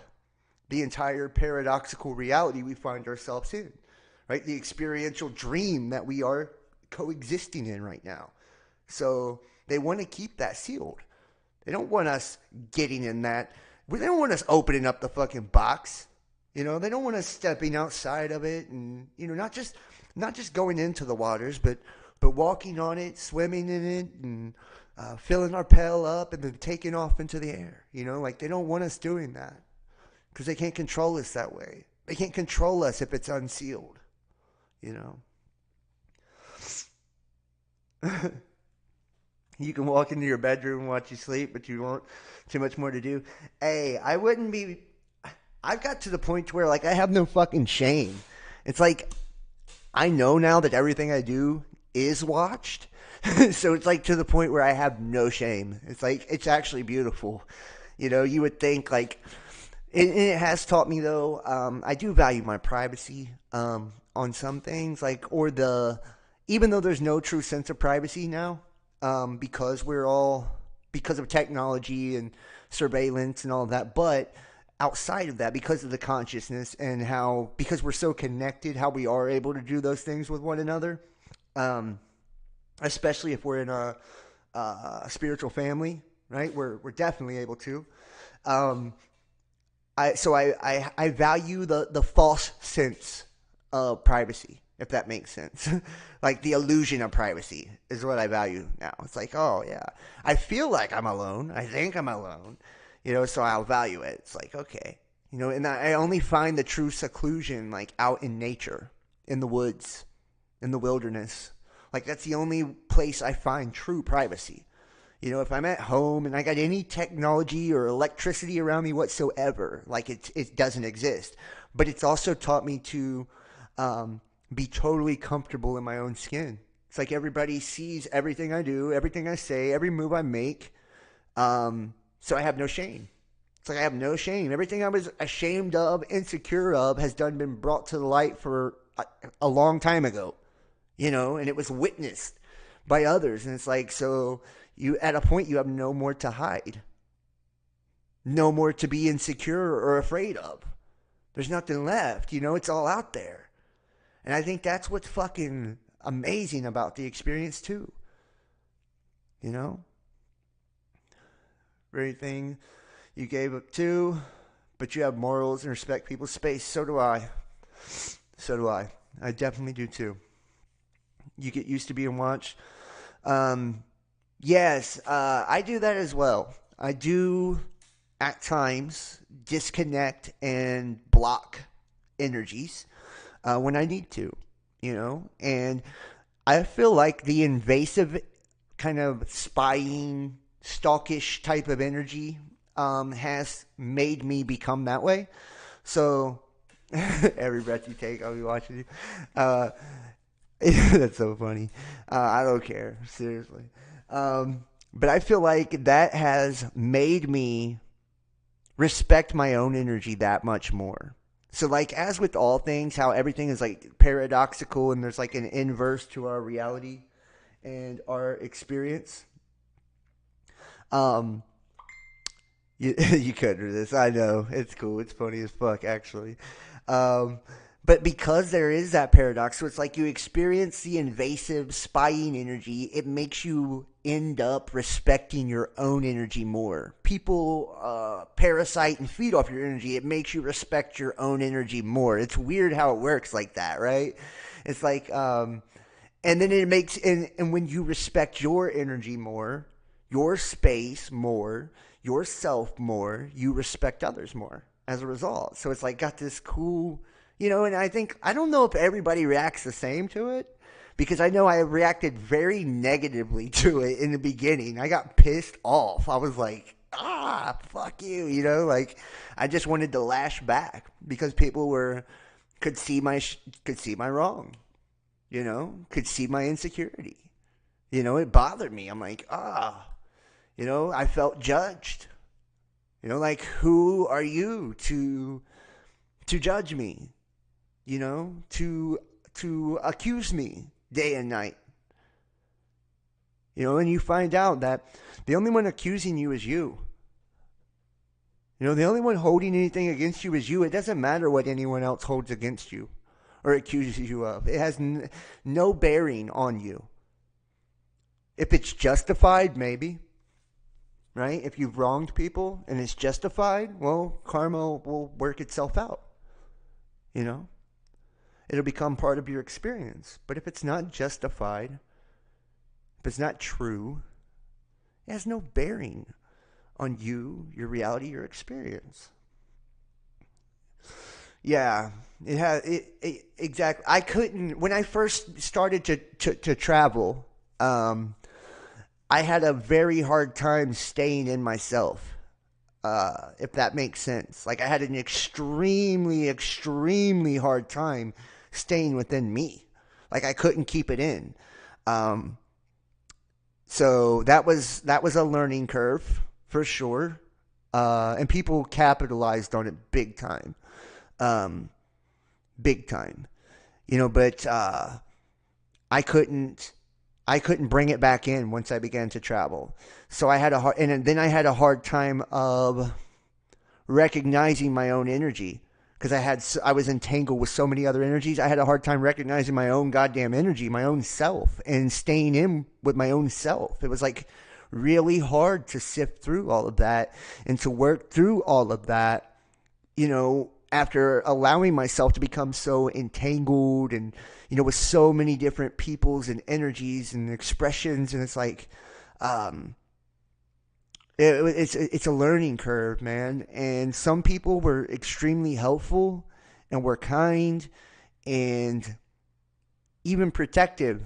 the entire paradoxical reality we find ourselves in, right? The experiential dream that we are coexisting in right now. So they want to keep that sealed. They don't want us getting in that. They don't want us opening up the fucking box. They don't want us stepping outside of it, and not just going into the waters, but walking on it, swimming in it, and filling our pail up, and then taking off into the air. Like they don't want us doing that because they can't control us that way. They can't control us if it's unsealed. You can walk into your bedroom and watch you sleep, but you want too much more to do. Hey, I've got to the point where, like, I have no fucking shame. It's like, I know now that everything I do is watched. So it's like to the point where I have no shame. It's like, it's actually beautiful. You would think, like, it has taught me, though, I do value my privacy on some things, like, even though there's no true sense of privacy now, because because of technology and surveillance and all of that. But outside of that, because of the consciousness and because we're so connected, how we are able to do those things with one another, especially if we're in a spiritual family, right? We're definitely able to. I value the false sense of privacy, if that makes sense. Like the illusion of privacy is what I value now. It's like, oh yeah, I feel like I'm alone. I think I'm alone, so I'll value it. It's like, okay, and I only find the true seclusion like out in nature, in the woods, in the wilderness. Like that's the only place I find true privacy. If I'm at home and I got any technology or electricity around me whatsoever, like it doesn't exist. But it's also taught me to be totally comfortable in my own skin. It's like everybody sees everything I do, everything I say, every move I make. So I have no shame. It's like I have no shame. Everything I was ashamed of, insecure of, has been brought to the light for a long time ago, and it was witnessed by others. And it's like, so at a point you have no more to hide, no more to be insecure or afraid of. There's nothing left, it's all out there. And I think that's what's fucking amazing about the experience too. Everything you gave up to, but you have morals and respect people's space. So do I. So do I. I definitely do too. You get used to being watched. Um, yes, I do that as well. I do at times disconnect and block energies when I need to, and I feel like the invasive kind of spying, stalkish type of energy has made me become that way. So every breath you take, I'll be watching you. Uh, that's so funny. I don't care, seriously. But I feel like that has made me respect my own energy that much more. So, like, as with all things, how everything is like paradoxical and there's like an inverse to our reality and our experience. Um, you could do this. I know. It's cool. It's funny as fuck, actually. Um, but because there is that paradox, so it's like you experience the invasive spying energy, it makes you end up respecting your own energy more. People parasite and feed off your energy. It makes you respect your own energy more. It's weird how it works like that, right? It's like, and then it makes, and when you respect your energy more, your space more, yourself more, you respect others more as a result. So it's like got this cool, and I don't know if everybody reacts the same to it because I know I reacted very negatively to it in the beginning. I got pissed off. I was like, fuck you, like I just wanted to lash back because people could see my wrong, could see my insecurity. It bothered me. I'm like, I felt judged. Like who are you to judge me? To accuse me day and night. And you find out that the only one accusing you is you. The only one holding anything against you is you. It doesn't matter what anyone else holds against you or accuses you of. It has no bearing on you. If it's justified, maybe. Right? If you've wronged people and it's justified, well, karma will work itself out. It'll become part of your experience. But if it's not justified, if it's not true, it has no bearing on you, your reality, your experience. Yeah, it has. Exactly. I couldn't when I first started to travel. I had a very hard time staying in myself. If that makes sense. Like I had an extremely, extremely hard time staying within me. Like I couldn't keep it in. Um, so that was a learning curve for sure. And people capitalized on it big time. Um, Big time. But I couldn't I couldn't bring it back in once I began to travel. So I had a hard, and then I had a hard time of recognizing my own energy because I was entangled with so many other energies. I had a hard time recognizing my own goddamn energy, my own self, and staying in with my own self. It was like really hard to sift through all of that and to work through all of that, after allowing myself to become so entangled and, with so many different peoples and energies and expressions. And it's like, um, it's a learning curve, man. And some people were extremely helpful and were kind and even protective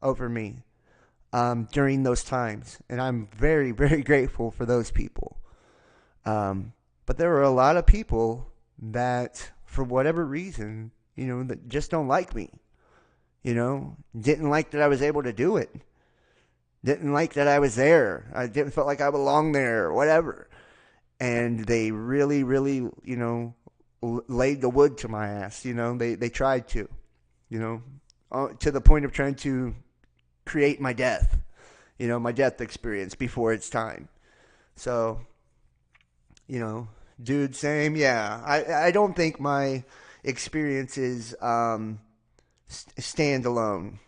over me during those times, and I'm very, very grateful for those people. But there were a lot of people that, for whatever reason, that just don't like me. Didn't like that I was able to do it. Didn't like that I was there. I didn't feel like I belonged there or whatever. And they really, really, laid the wood to my ass. They tried to, to the point of trying to create my death, my death experience before its time. So, dude, same. Yeah. I don't think my experience is stand alone,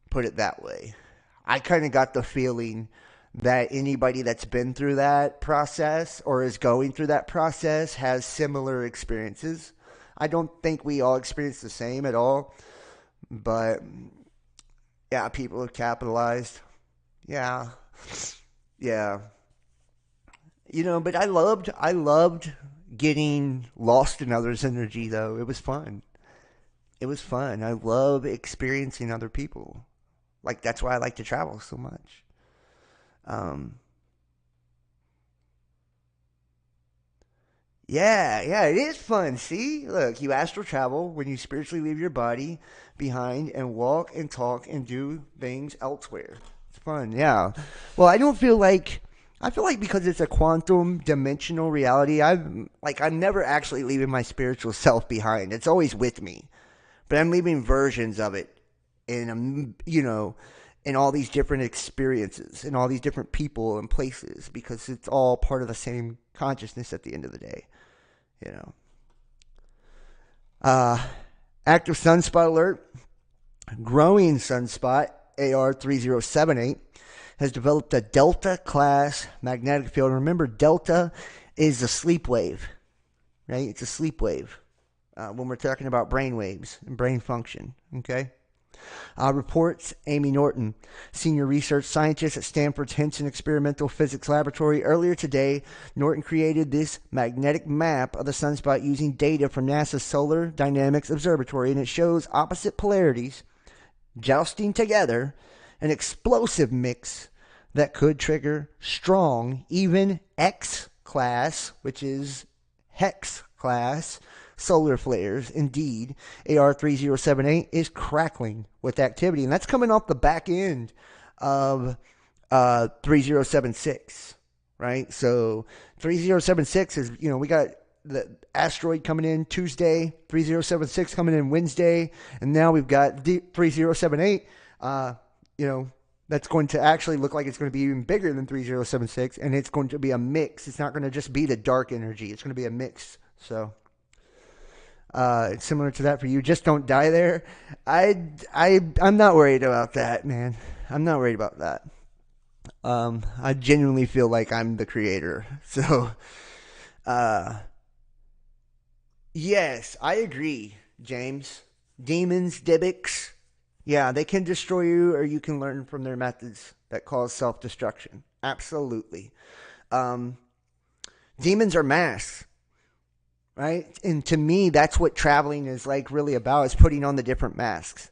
put it that way. I kind of got the feeling that anybody that's been through that process or is going through that process has similar experiences. I don't think we all experience the same at all, but yeah, people have capitalized. Yeah, yeah. But I loved getting lost in others' energy though. It was fun. It was fun. I love experiencing other people. Like that's why I like to travel so much. Um, yeah, it is fun. See, look, you astral travel when you spiritually leave your body behind and walk and talk and do things elsewhere. It's fun. Yeah. Well, I feel like because it's a quantum dimensional reality, I'm never actually leaving my spiritual self behind. It's always with me, but I'm leaving versions of it in in all these different experiences, in all these different people and places, because it's all part of the same consciousness at the end of the day. You know. Uh, Active sunspot alert. Growing sunspot AR3078 has developed a delta class magnetic field. Remember, delta is a sleep wave, right? It's a sleep wave when we're talking about brain waves and brain function. Okay. Reports Amy Norton, senior research scientist at Stanford's Henson Experimental Physics Laboratory. Earlier today, Norton created this magnetic map of the sunspot using data from NASA's Solar Dynamics Observatory, and it shows opposite polarities jousting together, an explosive mix that could trigger strong, even X class, which is hex class, solar flares. Indeed, AR3078 is crackling with activity, and that's coming off the back end of 3076, right? So 3076 is, we got the asteroid coming in Tuesday, 3076 coming in Wednesday, and now we've got 3078, that's going to actually look like it's going to be even bigger than 3076, and it's going to be a mix. It's not going to just be the dark energy. It's going to be a mix. So it's similar to that for you. Just don't die there. I'm not worried about that, man. I'm not worried about that. I genuinely feel like I'm the creator. So, yes, I agree, James. Demons, Dybbuk, yeah, they can destroy you, or you can learn from their methods that cause self-destruction. Absolutely. Um, Demons are masks, right? And to me, that's what traveling is like really about, is putting on the different masks,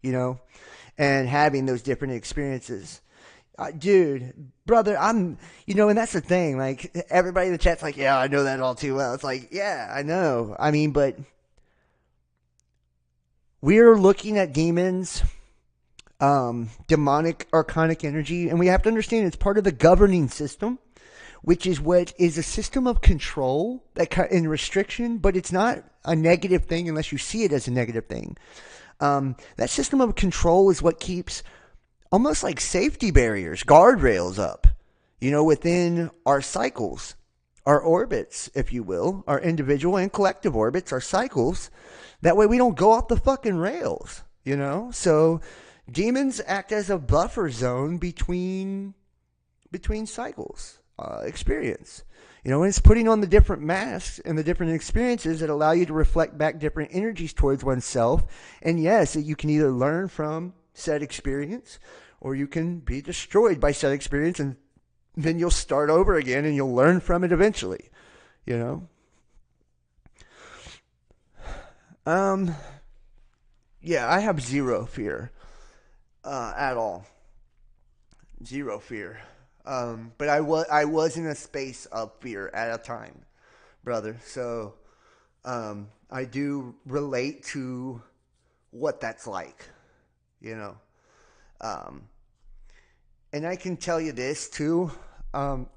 and having those different experiences. Dude, brother, and that's the thing. Like, everybody in the chat's like, yeah, I know that all too well. It's like, yeah, I know. I mean, but we're looking at demons, demonic, archonic energy, and we have to understand it's part of the governing system, which is what is a system of control and restriction, but it's not a negative thing unless you see it as a negative thing. That system of control is what keeps almost like safety barriers, guardrails up, within our cycles, our orbits, if you will, our individual and collective orbits, our cycles. That way we don't go off the fucking rails, So demons act as a buffer zone between cycles, experience. And it's putting on the different masks and the different experiences that allow you to reflect back different energies towards oneself. And yes, you can either learn from said experience, or you can be destroyed by said experience, and then you'll start over again and you'll learn from it eventually, Yeah, I have zero fear at all. Zero fear. But I was in a space of fear at a time, brother. So I do relate to what that's like, you know. Um, and I can tell you this too,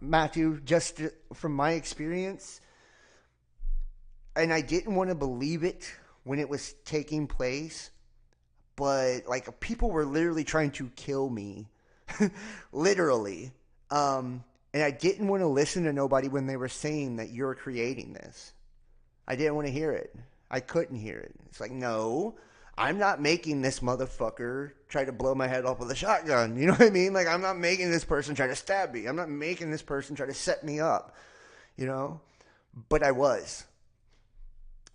Matthew, just from my experience, and I didn't want to believe it when it was taking place, but like people were literally trying to kill me, literally. And I didn't want to listen to nobody when they were saying that you're creating this. I didn't want to hear it. I couldn't hear it. It's like, no, I'm not making this motherfucker try to blow my head off with a shotgun. You know what I mean? Like, I'm not making this person try to stab me. I'm not making this person try to set me up, you know? But I was.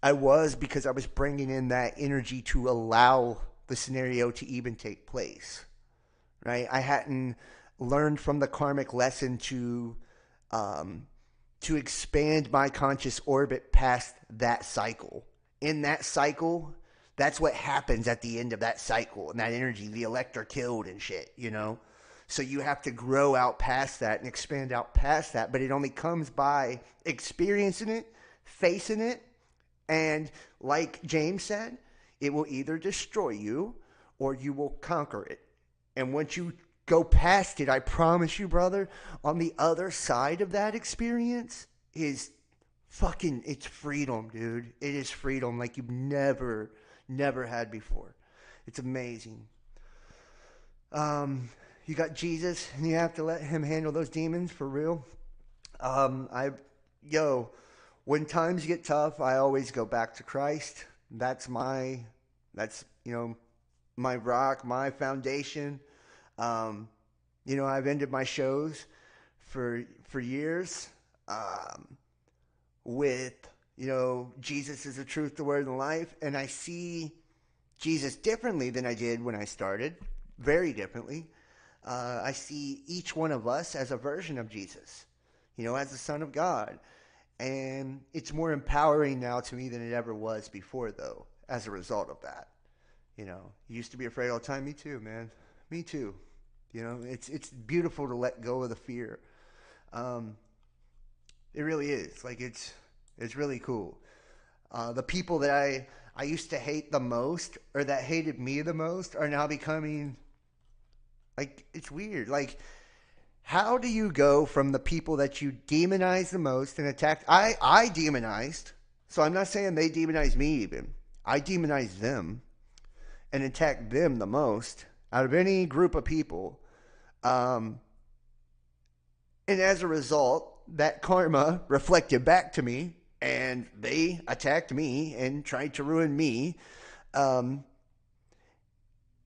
I was, because I was bringing in that energy to allow the scenario to even take place, right? I hadn't learned from the karmic lesson to expand my conscious orbit past that cycle. In that cycle, that's what happens at the end of that cycle, and that energy, the elect are killed and shit, you know? So you have to grow out past that and expand out past that, but it only comes by experiencing it, facing it, and like James said, it will either destroy you or you will conquer it. And once you go past it, I promise you, brother, on the other side of that experience is fucking, it's freedom, dude. It is freedom like you've never had before. It's amazing. You got Jesus, and you have to let him handle those demons for real. When times get tough, I always go back to Christ. That's my rock, my foundation. I've ended my shows for years with, Jesus is the truth, the word, and the life. And I see Jesus differently than I did when I started, very differently. I see each one of us as a version of Jesus, as the Son of God. And it's more empowering now to me than it ever was before, though, as a result of that. You used to be afraid all the time. Me too, man. Me too. It's beautiful to let go of the fear. It really is. Like, it's really cool. The people that I used to hate the most, or that hated me the most, are now becoming, like, it's weird. Like, how do you go from the people that you demonized the most and attacked? I demonized, so I'm not saying they demonized me even. I demonized them and attacked them the most out of any group of people. And as a result, that karma reflected back to me, and they attacked me and tried to ruin me. And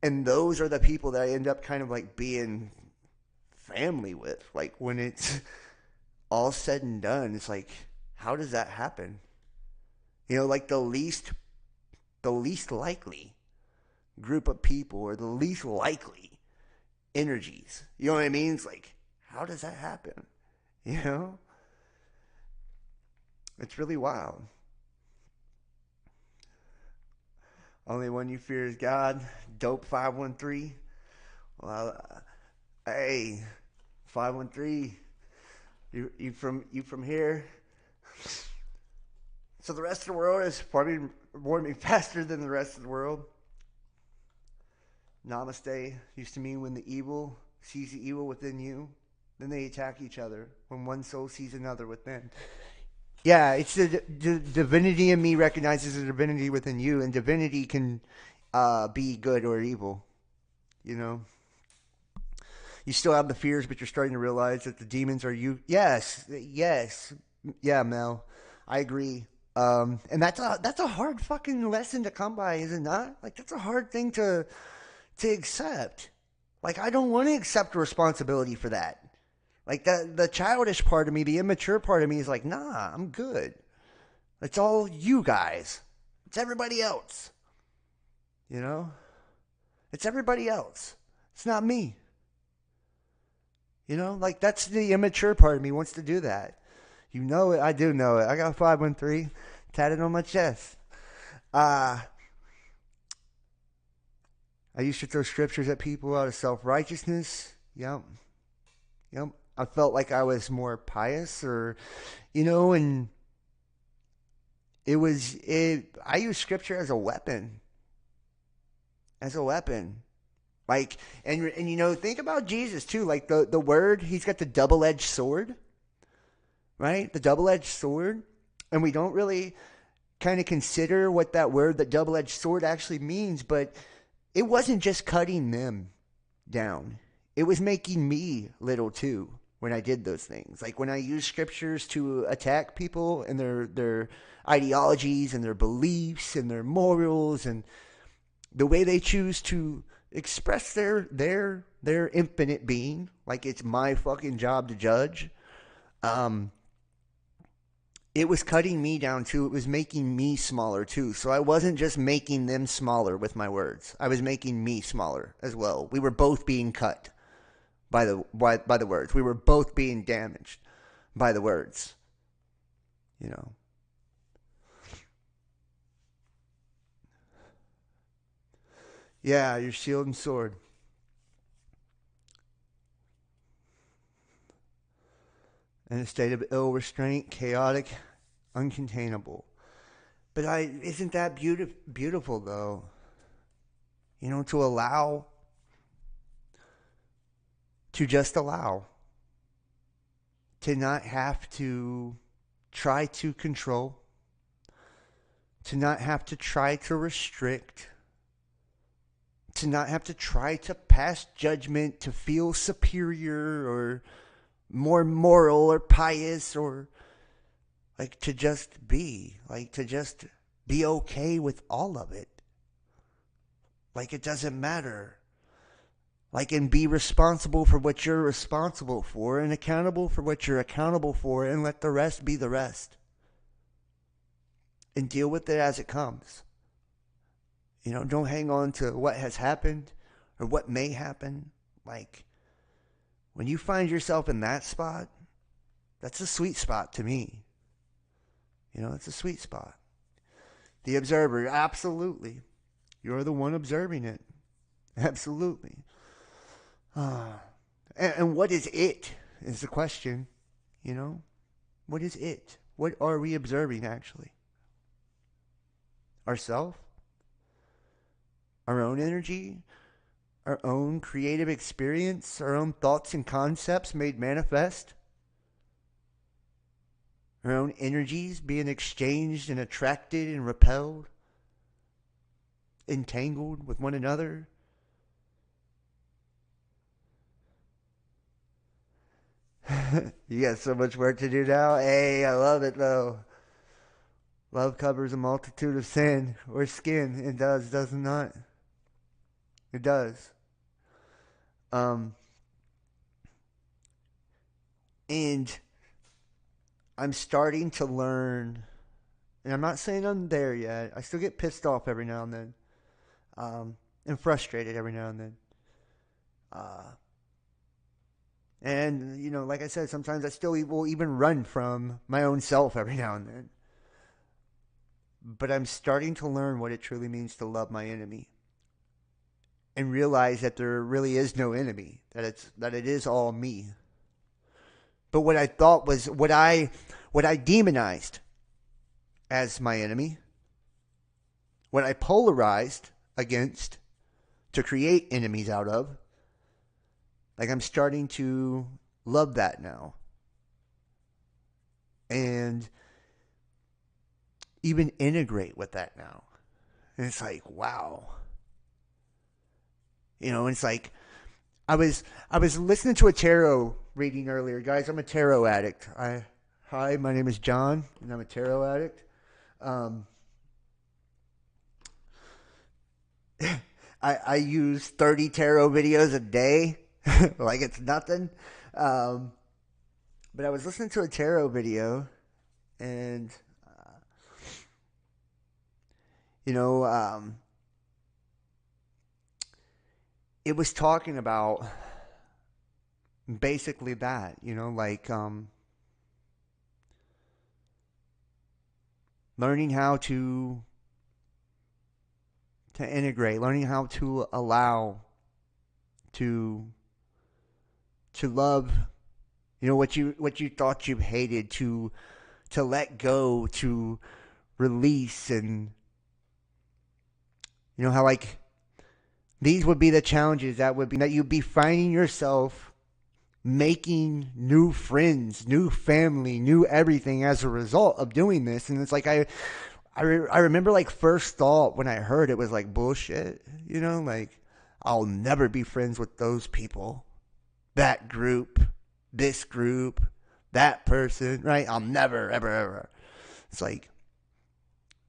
those are the people that I end up kind of like being family with. Like, when it's all said and done, it's like, how does that happen? Like the least likely group of people, or the least likely energies. You know what I mean? It's like, how does that happen? It's really wild. Only one you fear is God. Dope 513. Well, hey, 513. You from here? So the rest of the world is probably warming faster than the rest of the world. Namaste used to mean when the evil sees the evil within you, then they attack each other. When one soul sees another within. Yeah, it's the divinity in me recognizes the divinity within you, and divinity can be good or evil. You still have the fears, but you're starting to realize that the demons are you. Yes, yeah, Mel, I agree. And that's a hard fucking lesson to come by, is it not? Like, that's a hard thing to accept. Like, I don't want to accept responsibility for that. Like, the childish part of me, the immature part of me is like, nah, I'm good. It's all you guys. It's everybody else. It's everybody else. It's not me. Like, that's the immature part of me wants to do that. You know it. I do know it. I got 513 tatted on my chest. I used to throw scriptures at people out of self-righteousness. Yep. I felt like I was more pious, or, and I use scripture as a weapon. Like, and think about Jesus too. Like, the word, he's got the double-edged sword, right? The double-edged sword. And we don't really kind of consider what that word, the double-edged sword, actually means. But it wasn't just cutting them down. It was making me little too when I did those things. Like, when I use scriptures to attack people and their ideologies and their beliefs and their morals, and the way they choose to express their infinite being, like it's my fucking job to judge. Um, it was cutting me down too. It was making me smaller too. So I wasn't just making them smaller with my words. I was making me smaller as well. We were both being cut by the words. We were both being damaged by the words. You know. Yeah, your shield and sword. In a state of ill restraint, chaotic, uncontainable. But isn't that beautiful though? You know, to allow, to just allow, to not have to try to control, to not have to try to restrict, to not have to try to pass judgment, to feel superior or more moral or pious, or like to just be, like to just be okay with all of it. Like it doesn't matter. Like, and be responsible for what you're responsible for and accountable for what you're accountable for, and let the rest be the rest. And deal with it as it comes. You know, don't hang on to what has happened or what may happen. Like, when you find yourself in that spot, that's a sweet spot to me. You know, it's a sweet spot. The observer, absolutely. You're the one observing it. Absolutely. And what is it is the question, you know? What is it? What are we observing actually? Ourself? Our own energy? Our own creative experience? Our own thoughts and concepts made manifest? Our own energies being exchanged and attracted and repelled? Entangled with one another? You got so much work to do now. Hey, I love it though. Love covers a multitude of sin or skin. It does it not? It does. Um, and I'm starting to learn, and I'm not saying I'm there yet. I still get pissed off every now and then, and frustrated every now and then. Uh, And, you know, like I said, sometimes I still will even run from my own self every now and then. But I'm starting to learn what it truly means to love my enemy. And realize that there really is no enemy. That it is all me. But what I thought was what I demonized as my enemy, what I polarized against to create enemies out of, like I'm starting to love that now. And even integrate with that now. And it's like, wow. You know, it's like I was listening to a tarot reading earlier. Guys, I'm a tarot addict. Hi, my name is John, and I'm a tarot addict. I use 30 tarot videos a day. Like it's nothing. But I was listening to a tarot video, and you know, it was talking about basically that, you know, like learning how to integrate, learning how to allow to love, you know, what you thought you hated, to let go, to release. And you know how, like, these would be the challenges that you'd be finding yourself making new friends, new family, new everything as a result of doing this. And it's like I remember, like, first thought when I heard it was like bullshit, you know, like I'll never be friends with those people, that group, this group, that person, right? I'll never, ever, ever. It's like,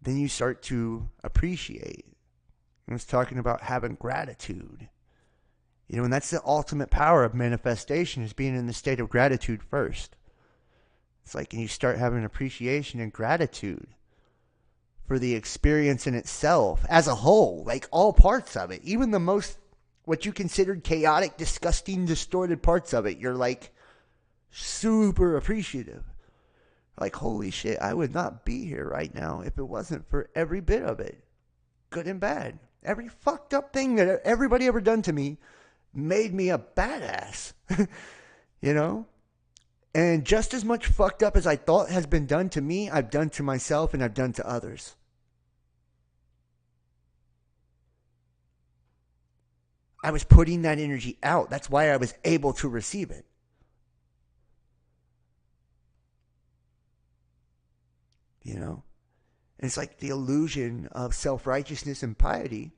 then you start to appreciate, It was talking about having gratitude. And that's the ultimate power of manifestation, is being in the state of gratitude first. It's like, and you start having appreciation and gratitude for the experience in itself as a whole, like all parts of it, even the most, what you considered chaotic, disgusting, distorted parts of it. You're like super appreciative. Like, holy shit, I would not be here right now if it wasn't for every bit of it, good and bad. Every fucked up thing that everybody ever done to me made me a badass, And just as much fucked up as I thought has been done to me, I've done to myself and I've done to others. I was putting that energy out. That's why I was able to receive it. And it's like the illusion of self-righteousness and piety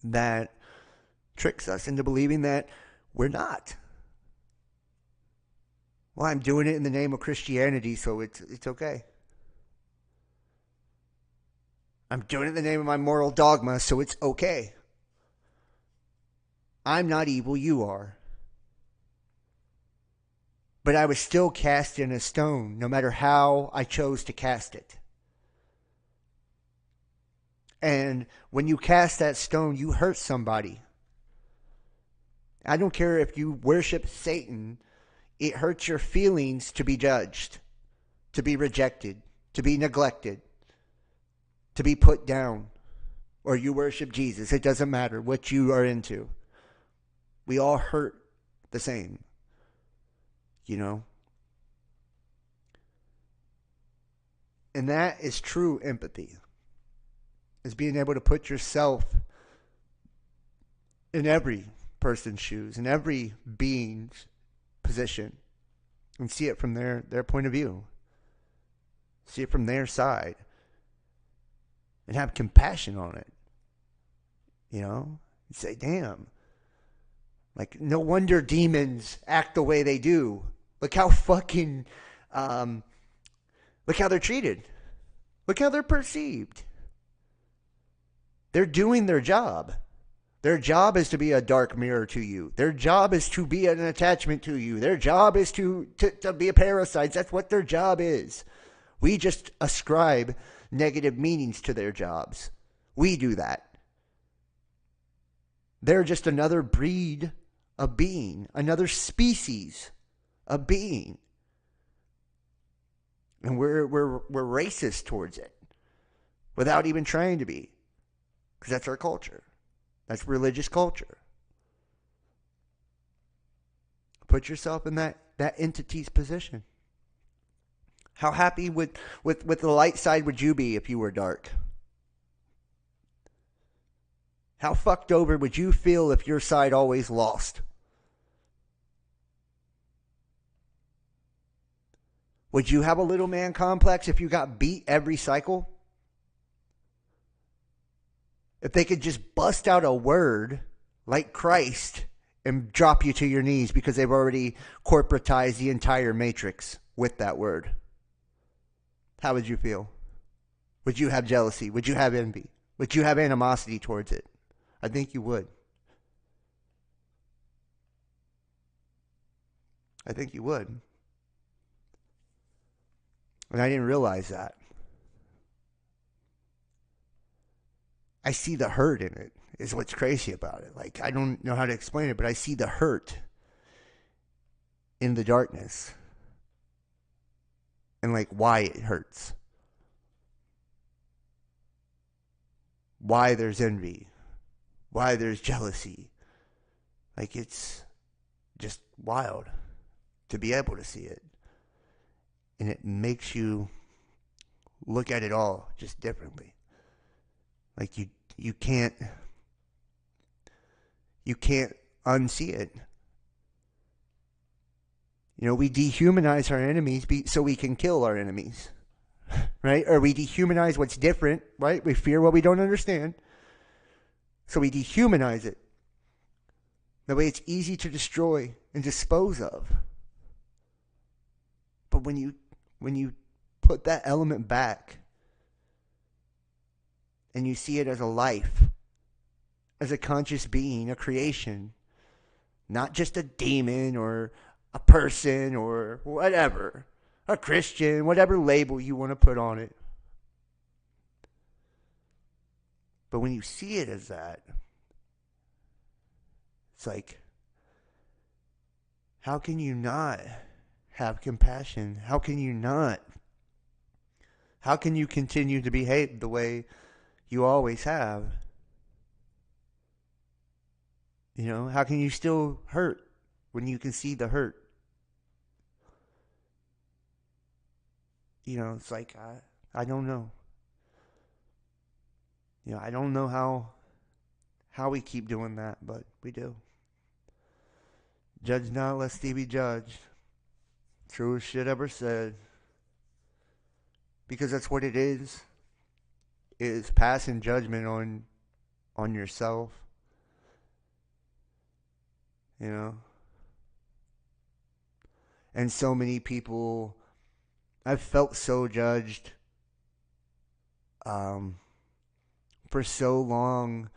that tricks us into believing that we're not. Well, I'm doing it in the name of Christianity, so it's okay. I'm doing it in the name of my moral dogma, so it's okay. I'm not evil, you are. But I was still cast in a stone, no matter how I chose to cast it. And when you cast that stone, you hurt somebody. I don't care if you worship Satan, it hurts your feelings to be judged, to be rejected, to be neglected, to be put down. Or you worship Jesus. It doesn't matter what you are into. We all hurt the same. And that is true empathy. Is being able to put yourself in every person's shoes, in every being's position, and see it from their point of view. See it from their side. And have compassion on it. You say, damn. Like, no wonder demons act the way they do. Look how fucking, look how they're treated. Look how they're perceived. They're doing their job. Their job is to be a dark mirror to you. Their job is to be an attachment to you. Their job is to be a parasite. That's what their job is. We just ascribe negative meanings to their jobs. We do that. They're just another breed of being, another species of being. And we're racist towards it without even trying to be, because that's our culture. That's religious culture. Put yourself in that entity's position. How happy with the light side would you be if you were dark? How fucked over would you feel if your side always lost? Would you have a little man complex if you got beat every cycle? If they could just bust out a word like Christ and drop you to your knees because they've already corporatized the entire matrix with that word. How would you feel? Would you have jealousy? Would you have envy? Would you have animosity towards it? I think you would. I think you would. And I didn't realize that. I see the hurt in it, is what's crazy about it. Like, I don't know how to explain it, but I see the hurt in the darkness. And like why it hurts. Why there's envy. Why there's jealousy. Like, it's just wild to be able to see it. And it makes you look at it all just differently. Like, you can't unsee it. You know, we dehumanize our enemies so we can kill our enemies, right? Or we dehumanize what's different, right? We fear what we don't understand, so we dehumanize it. That way it's easy to destroy and dispose of. But when you put that element back and you see it as a life as a conscious being, a creation, not just a demon or a person or whatever, a Christian, whatever label you want to put on it. But when you see it as that, it's like, how can you not have compassion? How can you not? How can you continue to behave the way you always have? You know, how can you still hurt when you can see the hurt? You know, it's like, I don't know. You know, I don't know how we keep doing that, but we do. Judge not, lest ye be judged. Truest shit ever said. Because that's what it is passing judgment on yourself. You know? And so many people, I've felt so judged for so long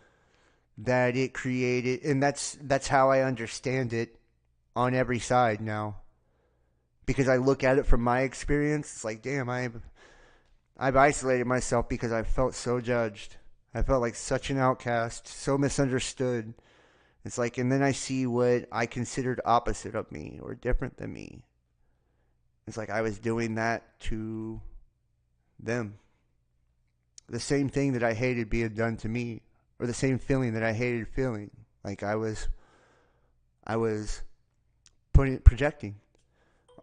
that it created, and that's how I understand it on every side now. Because I look at it from my experience, it's like, damn, I've isolated myself because I felt so judged. I felt like such an outcast, so misunderstood. It's like, and then I see what I considered opposite of me or different than me. It's like I was doing that to them. The same thing that I hated being done to me, or the same feeling that I hated feeling. Like I was projecting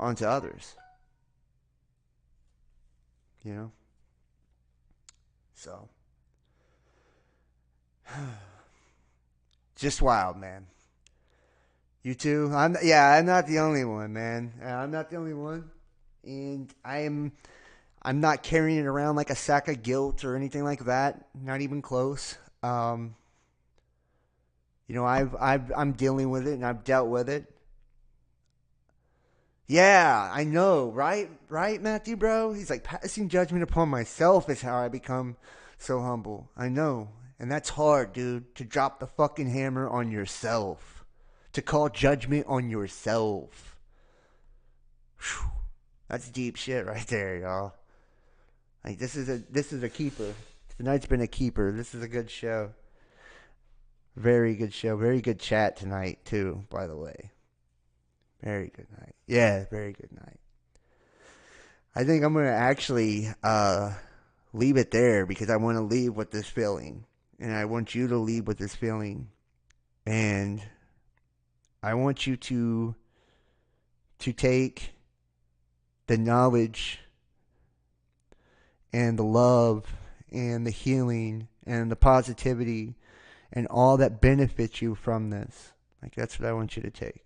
onto others. You know? So, just wild, man. You too? I'm not the only one, man. I'm not the only one. And I'm not carrying it around like a sack of guilt or anything like that. Not even close. You know, I'm dealing with it and I've dealt with it. Yeah, I know, right? Right, Matthew, bro? He's like, passing judgment upon myself is how I become so humble. I know. And that's hard, dude, to drop the fucking hammer on yourself. To call judgment on yourself. Whew. That's deep shit right there, y'all. Like, this is a keeper. Tonight's been a keeper. This is a good show. Very good show. Very good chat tonight, too, by the way. Very good night. Yeah, very good night. I think I'm going to actually leave it there because I want to leave with this feeling. And I want you to leave with this feeling. And I want you to take the knowledge and the love and the healing and the positivity and all that benefits you from this. Like, that's what I want you to take.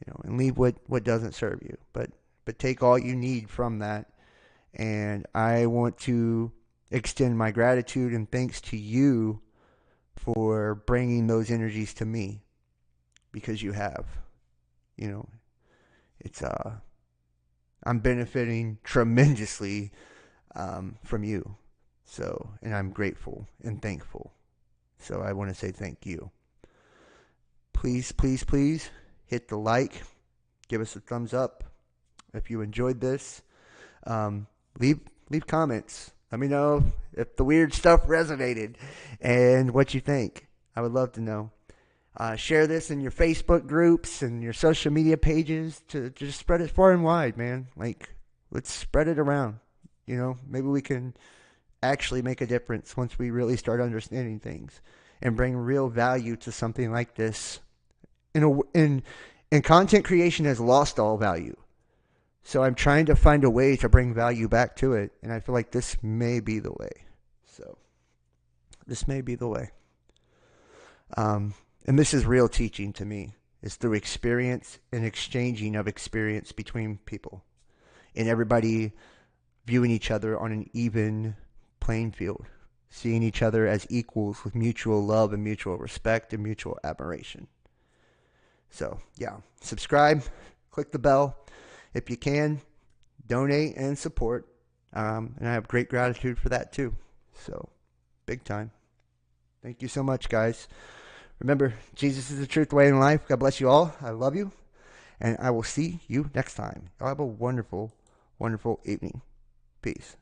You know, and leave what doesn't serve you. But take all you need from that. And I want to extend my gratitude and thanks to you for bringing those energies to me. Because you have. You know, it's I'm benefiting tremendously from you. So, and I'm grateful and thankful. So I want to say thank you. Please, please, please hit the like. Give us a thumbs up if you enjoyed this. Leave comments. Let me know if the weird stuff resonated and what you think. I would love to know. Share this in your Facebook groups and your social media pages to just spread it far and wide, man. Like, let's spread it around. You know, maybe we can actually make a difference once we really start understanding things and bring real value to something like this. And content creation has lost all value. So I'm trying to find a way to bring value back to it. And I feel like this may be the way. So this may be the way. And this is real teaching to me. It's through experience and exchanging of experience between people. And everybody viewing each other on an even playing field. Seeing each other as equals with mutual love and mutual respect and mutual admiration. So, yeah. Subscribe. Click the bell. If you can, donate and support. And I have great gratitude for that too. So, big time. Thank you so much, guys. Remember, Jesus is the truth, the way, and life. God bless you all. I love you. And I will see you next time. Y'all have a wonderful, wonderful evening. Peace.